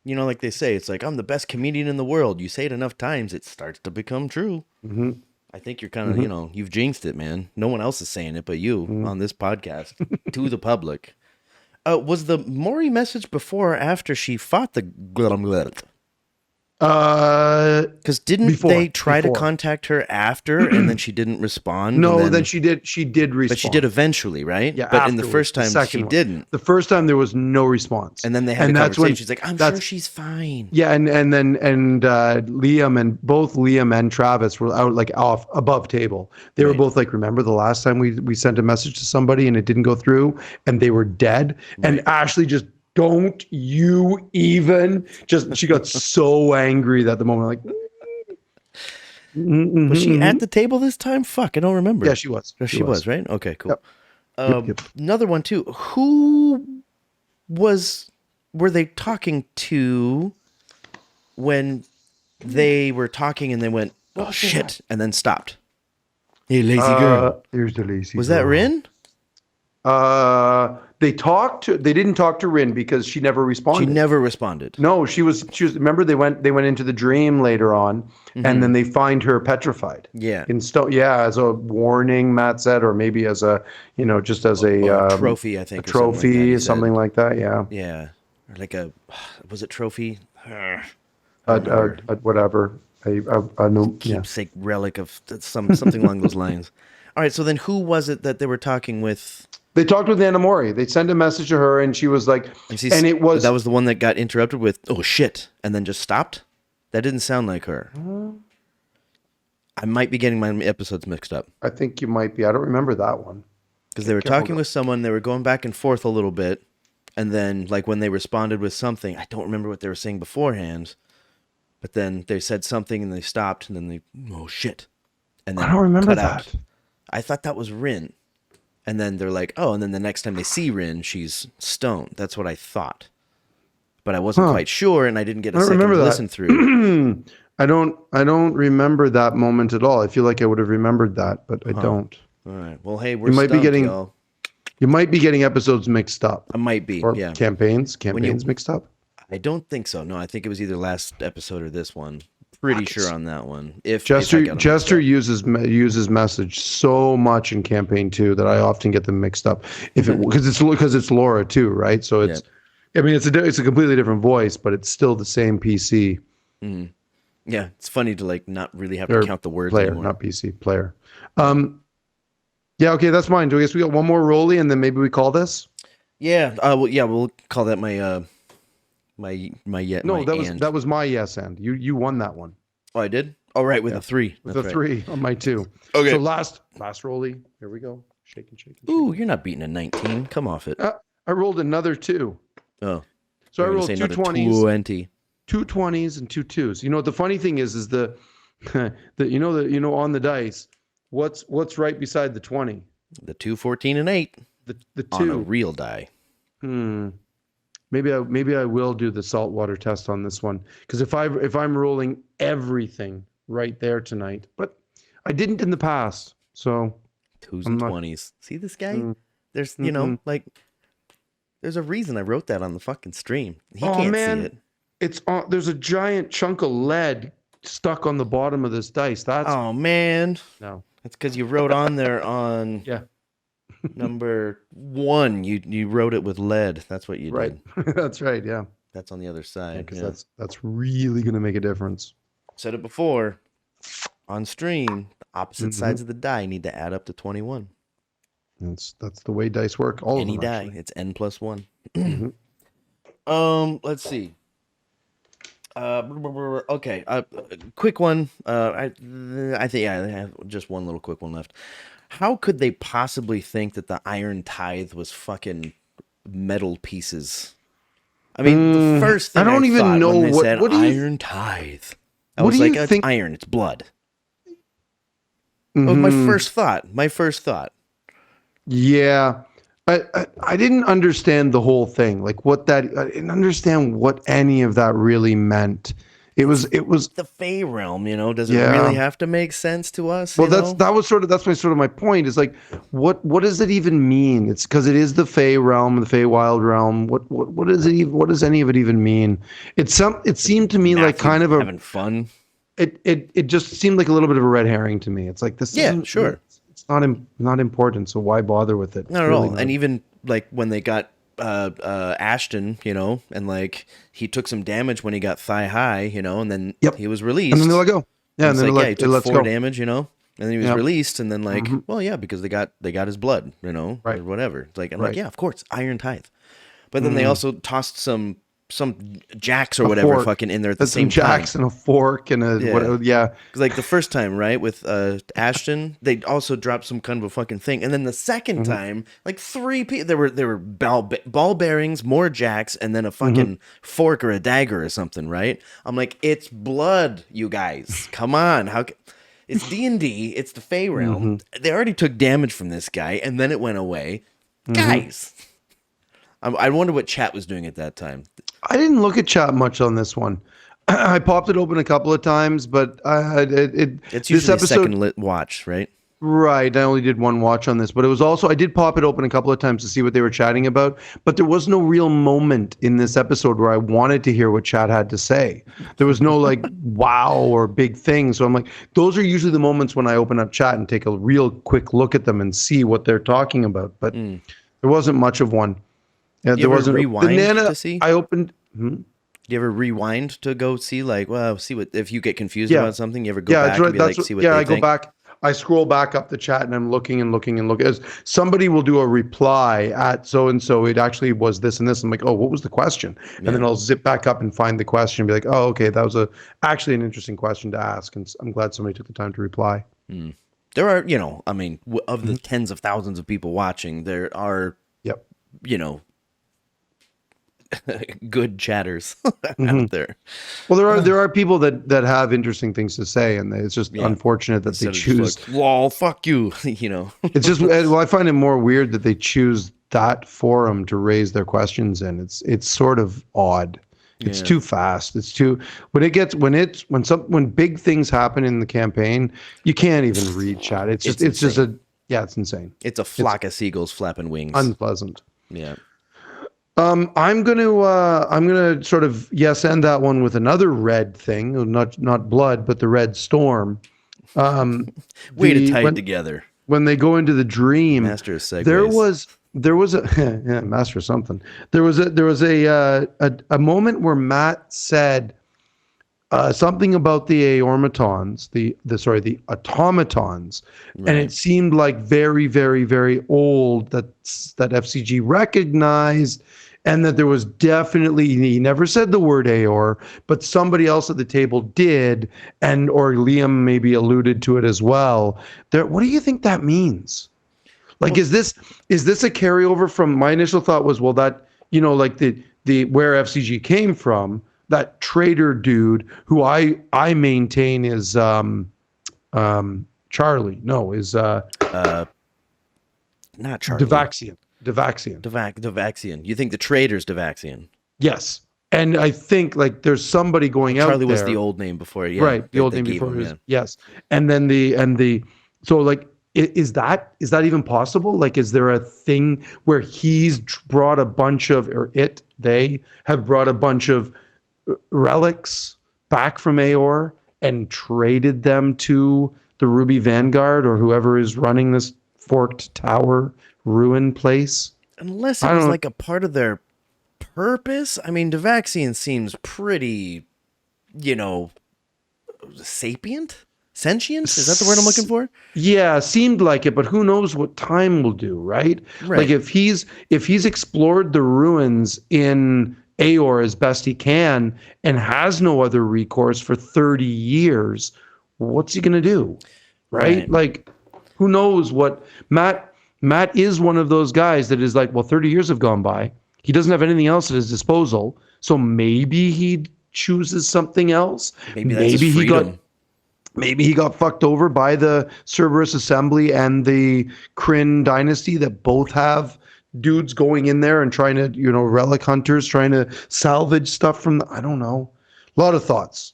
Like they say, it's like, I'm the best comedian in the world. You say it enough times, it starts to become true. Mm-hmm. I think you're kind of, you've jinxed it, man. No one else is saying it but you on this podcast to the public. Was the Mori message before or after she fought the Glumglut? Because didn't they try to contact her after and then she didn't respond? No, then she did respond. But she did eventually, right? Yeah. But in the first time she didn't. The first time there was no response. And then they had a conversation. She's like, I'm sure she's fine. Yeah, and Liam and both Liam and Travis were out off above table. They were both like, remember the last time we sent a message to somebody and it didn't go through and they were dead? Right. And Ashley just don't you even she got so angry at the moment, like was she at the table this time? Fuck, I don't remember. Yeah, she was. She was, right? Okay, cool. Yep. Another one too. Who were they talking to when they were talking and they went, oh shit, and then stopped? Hey, lazy girl. Here's the lazy girl. Was that Rin? They didn't talk to Rin because she never responded. She never responded. No, she was remember they went into the dream later on and then they find her petrified. Yeah. In stone. Yeah, as a warning, Matt said, or maybe as a, just as a trophy, I think. A trophy, something like that. Yeah. Yeah. Or like was it trophy? Whatever. A keepsake relic of something along those lines. All right, so then who was it that they were talking with? They talked with Nanamori. They sent a message to her, and she was like, that was the one that got interrupted with, oh shit, and then just stopped? That didn't sound like her. I might be getting my episodes mixed up. I think you might be. I don't remember that one. Because they were talking with someone, they were going back and forth a little bit, and then when they responded with something, I don't remember what they were saying beforehand, but then they said something and they stopped, and then they, oh shit. And then I don't remember that. I thought that was Rin. And then they're like, oh, and then the next time they see Rin, she's stoned. That's what I thought. But I wasn't quite sure, and I didn't get a second to listen through. I don't remember that moment at all. I feel like I would have remembered that, but I don't. All right. Well, hey, we're stumped, y'all. You might be getting episodes mixed up. I might be, or yeah. Campaigns mixed up? I don't think so. No, I think it was either last episode or this one. Pretty sure on that one. Jester uses message so much in campaign 2 that I often get them mixed up. Because it's Laura too, right? So it's, I mean, it's a completely different voice, but it's still the same PC. Mm-hmm. Yeah, it's funny to not really have to count the words player, anymore. Not PC player. Yeah, okay, that's mine. Do I guess we got one more rolly and then maybe we call this? Yeah, we'll call that my that was my yes and. You won that one. Oh, I did? Oh, right, with a 3. With a 3 on my 2. Okay. So last rolly. Here we go. Shaking. Ooh, you're not beating a 19. Come off it. I rolled another 2. Oh. So I rolled 2 20s. 20. 2 20s and 2 2s. You know what the funny thing is the on the dice, what's right beside the 20? The 2, 14, and 8. The 2 on a real die. Maybe I will do the saltwater test on this one, because if I'm rolling everything right there tonight, but I didn't in the past, so 2s and 20s. See this guy? There's there's a reason I wrote that on the fucking stream. He can't see it. It's there's a giant chunk of lead stuck on the bottom of this dice. That's man. No. That's because you wrote on there on number 1. You wrote it with lead. That's what you did. That's right. Yeah. That's on the other side. Because that's really going to make a difference. Said it before on stream. The opposite sides of the die need to add up to 21. That's the way dice work. All Any of them, die, actually. it's n plus 1. Let's see. Okay, quick one. I think I have just one little quick one left. How could they possibly think that the iron tithe was fucking metal pieces? I mean, the first thing I don't even know when they said iron tithe. I was like, it's iron, it's blood. That was my first thought. Yeah. I didn't understand the whole thing. Like I didn't understand what any of that really meant. It was the Fey realm, does it really have to make sense to us? Well, that's my point. Is like, what does it even mean? It's because it is the Fey realm, the Fey wild realm. What is it even, what does any of it even mean? It seemed to me like kind of having fun. It just seemed like a little bit of a red herring to me. It's like this. Yeah, sure. It's not important, so why bother with it? Not at all. And even like when they got Ashton, and like he took some damage when he got thigh high, and then he was released. And then they let go. Yeah, and then he took 4 damage, and then he was released, and then well, yeah, because they got his blood, or whatever. It's like I'm like, yeah, of course, iron tithe. But then they also tossed some jacks or whatever fucking in there at the same time. Some jacks and a fork and a whatever, Because like the first time, right, with Ashton, they also dropped some kind of a fucking thing, and then the second time, like 3 people, there were ball bearings, more jacks, and then a fucking fork or a dagger or something, right? I'm like, it's blood, you guys, come on, it's D&D, it's the Fey realm. They already took damage from this guy, and then it went away, guys. I wonder what chat was doing at that time. I didn't look at chat much on this one. I popped it open a couple of times, but it's usually a second watch, right? Right. I only did 1 watch on this, but it was also, I did pop it open a couple of times to see what they were chatting about, but there was no real moment in this episode where I wanted to hear what chat had to say. There was no like wow or big thing. So I'm like, those are usually the moments when I open up chat and take a real quick look at them and see what they're talking about. But there wasn't much of one. Yeah, there wasn't rewind to see. I opened. Do you ever rewind to go see see what if you get confused about something? You ever go back and be like, see what they think? I go back. I scroll back up the chat and I'm looking and looking and looking. As somebody will do a reply at so and so, it actually was this and this. I'm like, oh, what was the question? And then I'll zip back up and find the question and be like, oh, okay, that was actually an interesting question to ask, and I'm glad somebody took the time to reply. There are, I mean, of the tens of thousands of people watching, there are, good chatters out there. Well, there are people that have interesting things to say, and it's just unfortunate that they choose. Like, well, fuck you, It's just I find it more weird that they choose that forum to raise their questions in. It's sort of odd. It's too fast. It's too when big things happen in the campaign, you can't even read chat. It's insane. It's a flock of seagulls flapping wings. Unpleasant. Yeah. I'm gonna sort of end that one with another red thing, not blood, but the red storm. Way to tie it together. When they go into the dream, master of segues. There was a master of something. There was a moment where Matt said something about the automatons, the automatons, right. And it seemed like very, very, very old that FCG recognized. and that there was definitely, he never said the word Aor, but somebody else at the table did, and or Liam maybe alluded to it as well. What do you think that means? Like, is this a carryover from, my initial thought was, well, that, like the where FCG came from, that traitor dude who I maintain is Charlie. No, is not Charlie. Devaxian. You think the traitor's Devaxian? Yes. And I think like there's somebody going out there. Charlie was the old name before, yeah. Right. The old name before him, yes. And then so like, is that even possible? Like, is there a thing where he's brought a bunch of, they have brought a bunch of relics back from Aor and traded them to the Ruby Vanguard or whoever is running this forked tower ruin place? Unless it was like a part of their purpose. I mean, Devaxian seems pretty, sapient? Sentient? Is that the word I'm looking for? Yeah, seemed like it, but who knows what time will do, right? Like if he's explored the ruins in Aor as best he can and has no other recourse for 30 years, what's he going to do? Right? Like, who knows what Matt is one of those guys that is like, well, 30 years have gone by. He doesn't have anything else at his disposal. So maybe he chooses something else. Maybe his freedom. Maybe he got fucked over by the Cerberus Assembly and the Kryn dynasty that both have dudes going in there and trying to, relic hunters, trying to salvage stuff from I don't know. A lot of thoughts.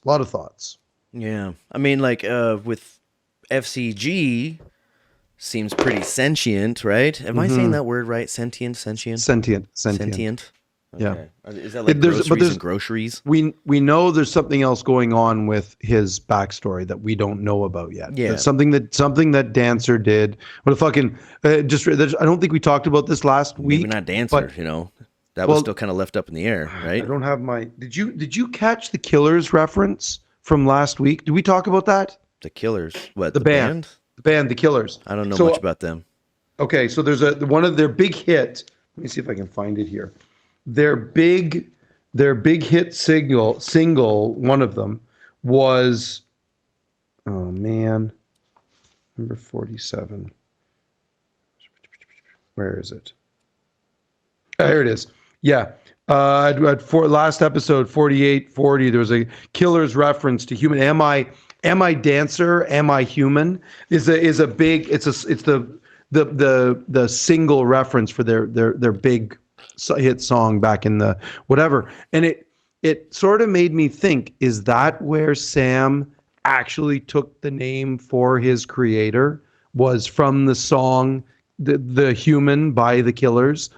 Yeah. I mean, like with FCG seems pretty sentient, right? Am I saying that word right? Sentient. Yeah. Is that like groceries and groceries? We know there's something else going on with his backstory that we don't know about yet. Yeah. It's something that Dancer did. What a fucking I don't think we talked about this last week. Maybe not Dancer, That was still kind of left up in the air, right? I don't have my Did you catch the Killers reference from last week? Did we talk about that? The Killers. What? The band? The band, the Killers. I don't know much about them. Okay, so there's one of their big hit. Let me see if I can find it here. Their big hit single, one of them was, oh man, number 47. Where is it? Here it is. Yeah. For last episode 48-40, there was a Killers reference to human. Am I Dancer? Am I human? Is a big. It's the single reference for their big hit song back in the whatever. And it sort of made me think: is that where Sam actually took the name for his creator? Was from the song "The Human" by the Killers,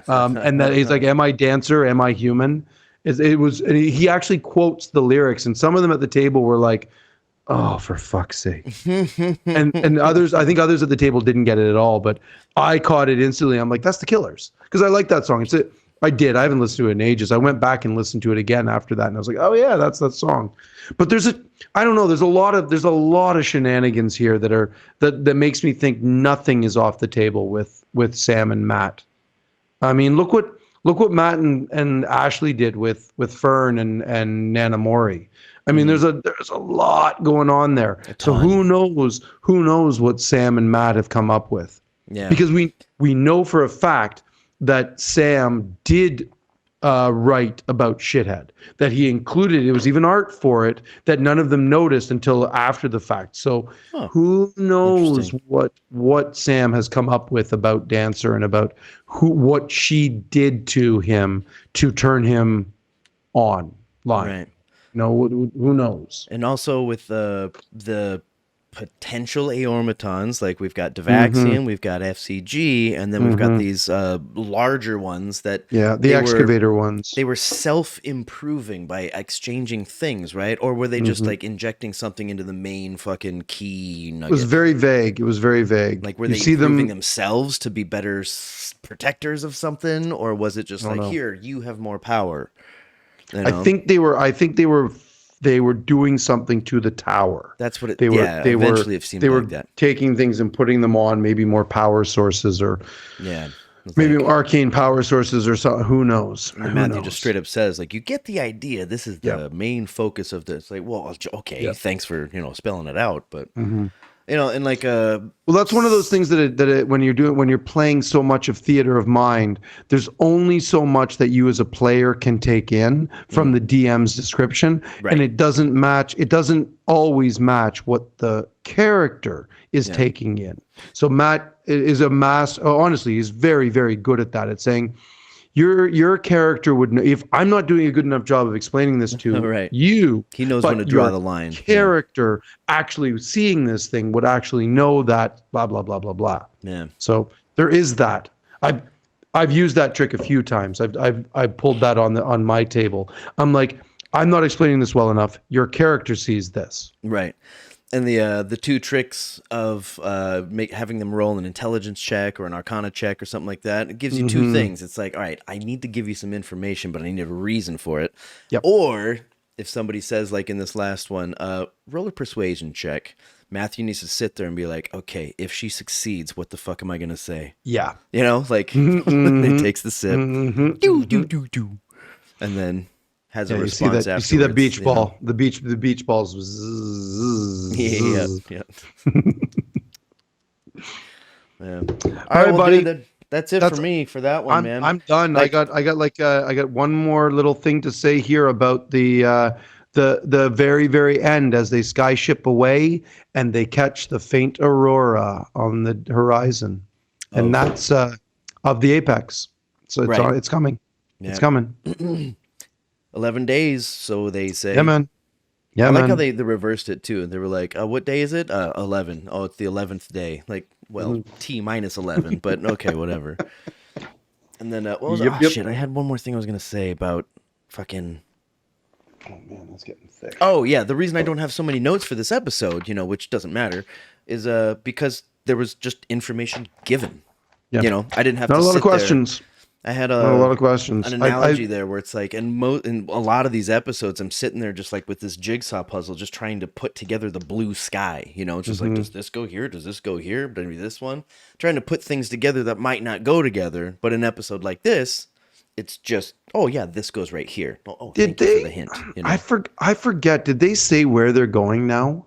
and that he's like, "Am I Dancer? Am I human?" It was. And he actually quotes the lyrics, and some of them at the table were like, "Oh, for fuck's sake!" and others, I think others at the table didn't get it at all, but I caught it instantly. I'm like, "That's the Killers," because I like that song. I haven't listened to it in ages. I went back and listened to it again after that, and I was like, "Oh yeah, that's that song." But I don't know. There's a lot of shenanigans here that makes me think nothing is off the table with Sam and Matt. I mean, look what Matt and Ashley did with Fern and Nana Mori. I mean, there's a lot going on there. So who knows what Sam and Matt have come up with? Yeah. Because we know for a fact that Sam did write about Shithead, that he included, it was even art for it, that none of them noticed until after the fact. So who knows what Sam has come up with about Dancer and about what she did to him to turn him on line. Right. No, who knows? And also with the potential Aormatons, like we've got Devaxian, we've got FCG, and then we've got these larger ones that the excavator ones. They were self-improving by exchanging things, right? Or were they just like injecting something into the main fucking key nugget? It was very vague. Like were they improving themselves to be better protectors of something, or was it just like, here, you have more power? I think they were doing something to the tower. That's what it eventually it seemed like that. Taking things and putting them on maybe more power sources or Maybe arcane power sources or something. Who knows? And Matthew just straight up says, like, you get the idea. This is the main focus of this. Like, well, okay, thanks for, spelling it out. But, and like... well, that's one of those things that when you're playing so much of theater of mind, there's only so much that you as a player can take in from the DM's description. Right. And it doesn't always match what the character is taking in. So Matt is honestly, he's very, very good at that. It's saying your character would know if I'm not doing a good enough job of explaining this to you. He knows when to draw the line. Character actually seeing this thing would actually know that blah blah blah blah blah. Yeah. So there is that. I've used that trick a few times. I've pulled that on my table. I'm like, I'm not explaining this well enough. Your character sees this. Right. And the two tricks of having them roll an intelligence check or an arcana check or something like that, it gives you two things. It's like, all right, I need to give you some information, but I need a reason for it. Yep. Or if somebody says, like in this last one, roll a persuasion check, Matthew needs to sit there and be like, okay, if she succeeds, what the fuck am I going to say? Yeah. Like, it takes the sip. Do. And then... has a response afterwards. You see that beach ball. The beach balls was yeah. All right, buddy. Dude, that's it for me for that one, man. I'm done. I got one more little thing to say here about the very, very end as they skyship away and they catch the faint aurora on the horizon. And that's of the apex. So it's coming. Yeah. It's coming. 11 days, so they say. Yeah, man. I like how they reversed it too. They were like, what day is it? 11. Oh, it's the 11th day. Like, well, T minus 11, but okay, whatever. And then, what was shit, I had one more thing I was going to say about fucking... Oh, man, that's getting thick. Oh, yeah, the reason I don't have so many notes for this episode, which doesn't matter, is because there was just information given. Yeah. I didn't have Not to a lot sit of questions. There. I had a lot of questions. An analogy there where it's like, in a lot of these episodes, I'm sitting there just like with this jigsaw puzzle, just trying to put together the blue sky. It's just like, does this go here? Does this go here? Maybe this one? Trying to put things together that might not go together. But an episode like this, it's just, oh yeah, this goes right here. Oh, thank you for the hint. I forget. Did they say where they're going now?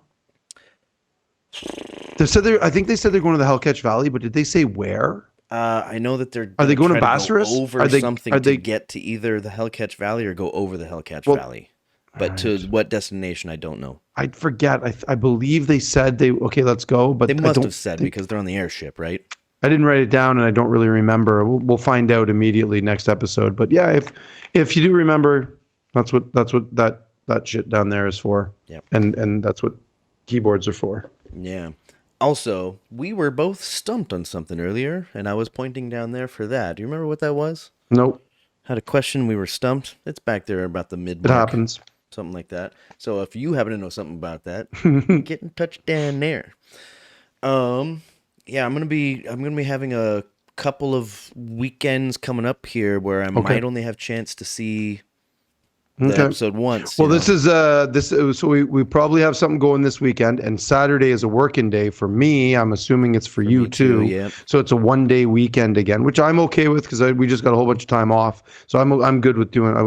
I think they said they're going to the Hellcatch Valley, but did they say where? I know that Are they going to Bassaris? To get to either the Hellcatch Valley or go over the Hellcatch Valley. But to what destination, I don't know. I forget. I believe they said let's go. But they must have said because they're on the airship, right? I didn't write it down, and I don't really remember. We'll find out immediately next episode. But yeah, if you do remember, that's what that shit down there is for. Yeah, and that's what keyboards are for. Yeah. Also, we were both stumped on something earlier, and I was pointing down there for that. Do you remember what that was? Nope. Had a question, we were stumped. It's back there about the mid-mark. It happens. Something like that. So if you happen to know something about that, get in touch down there. Yeah, I'm gonna be having a couple of weekends coming up here where I might only have chance to see the episode once. Well, this is so we probably have something going this weekend, and Saturday is a working day for me. I'm assuming it's for you too. Yeah. So it's a 1-day weekend again, which I'm okay with because we just got a whole bunch of time off. So I'm good with doing. I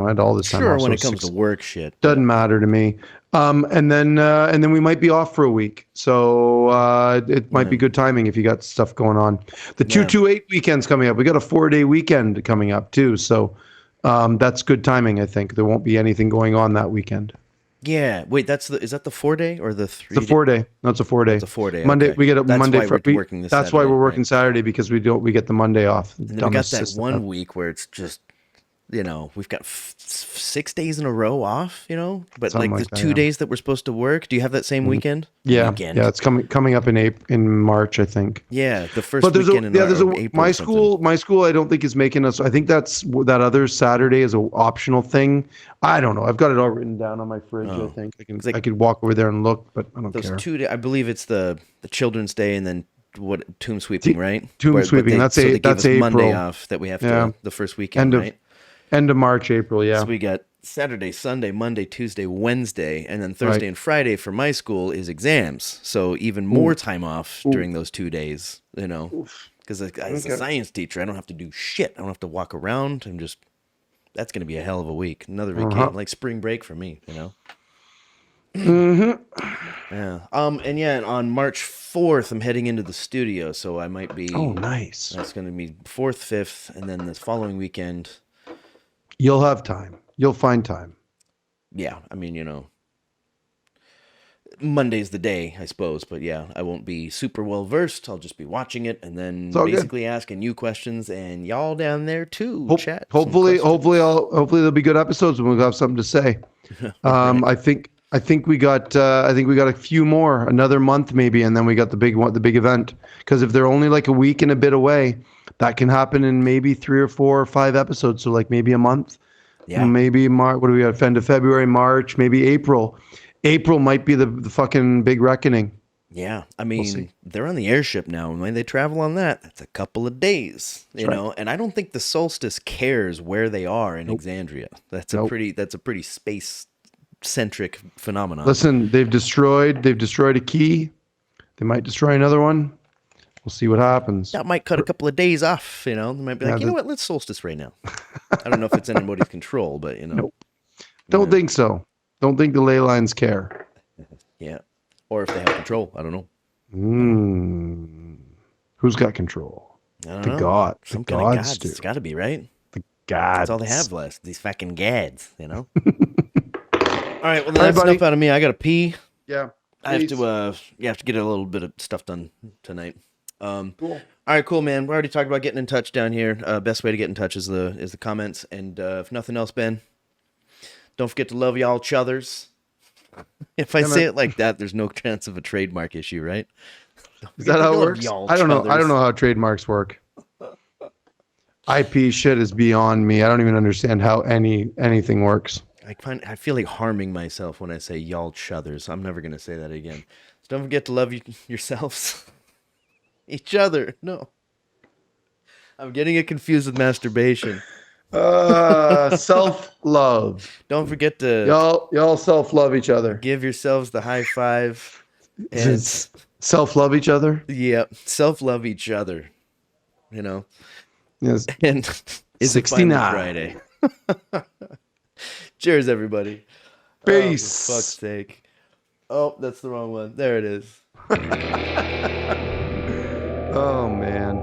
had all this time. Sure, off, when it comes to work shit, doesn't matter to me. And then we might be off for a week, so it might be good timing if you got stuff going on. The 228 weekend's coming up. We got a 4-day weekend coming up too, so. That's good timing, I think. There won't be anything going on that weekend. Yeah. Wait, is that the 4-day or the 3? It's a 4-day. No, it's a 4-day. It's a 4-day. Monday. Okay. We get a Monday. That's why we're working Saturday because we get the Monday off. And then we got that one week where it's just, we've got 6 days in a row off. But something like the 2 days that we're supposed to work. Do you have that same weekend? Yeah. Yeah. It's coming up in March, I think. Yeah, the first weekend in April. My school. I don't think is making us. I think that other Saturday is an optional thing. I don't know. I've got it all written down on my fridge. I think I could walk over there and look, but I don't care. Those 2 days. I believe it's the Children's Day and then tomb sweeping, right? Tomb sweeping. That's April. Monday off that we have to the first weekend, right? End of March, April, yeah. So we got Saturday, Sunday, Monday, Tuesday, Wednesday, and then Thursday and Friday for my school is exams. So even more time off during those 2 days, because Because as a science teacher, I don't have to do shit. I don't have to walk around. That's going to be a hell of a week. Another vacation, like spring break for me, you know? Yeah. And on March 4th, I'm heading into the studio, so I might be. Oh, nice. That's going to be 4th, 5th, and then this following weekend. You'll have time. You'll find time. Yeah, I mean, you know, Monday's the day, I suppose, but yeah, I won't be super well versed. I'll just be watching it and then basically asking you questions, and y'all down there too. Chat. Hopefully there'll be good episodes and we'll have something to say. Right. I think we got a few more, another month maybe, and then we got the big event. Because if they're only like a week and a bit away, that can happen in maybe 3 or 4 or 5 episodes. So like maybe a month. Yeah. Maybe March. What do we got? End of February, March, maybe April. April might be the fucking big reckoning. Yeah, I mean, they're on the airship now, and when they travel on that's a couple of days, you know. And I don't think the Solstice cares where they are in Exandria. That's a pretty space-centric phenomenon. Listen, they've destroyed a key. They might destroy another one. We'll see what happens. That might cut a couple of days off, you know. They might be like, you know what, let's Solstice right now. I don't know if it's anybody's control, but, you know. Nope. Don't think so. Don't think the ley lines care. Yeah. Or if they have control. I don't know. Who's got control? I don't know. God. Some kind of gods. It's got to be, right? The gods. That's all they have left. These fucking gads, you know? All right, well, that's enough out of me. I got to pee. Yeah. I have to get a little bit of stuff done tonight. Cool. All right, cool, man. We already talked about getting in touch down here. Best way to get in touch is the comments. And if nothing else, Ben, don't forget to love y'all chuthers. If I say it like that, there's no chance of a trademark issue, right? Is that how it works? I don't know. I don't know how trademarks work. IP shit is beyond me. I don't even understand how anything works. I feel like harming myself when I say y'all chuthers. I'm never gonna say that again. So don't forget to love yourselves. Each other. No. I'm getting it confused with masturbation. Self-love. Don't forget to y'all self-love each other. Give yourselves the high five. And self-love each other? Yeah. Self-love each other. You know? Yes. And it's 69 Friday. Cheers, everybody. Peace. For fuck's sake. Oh, that's the wrong one. There it is. Oh, man.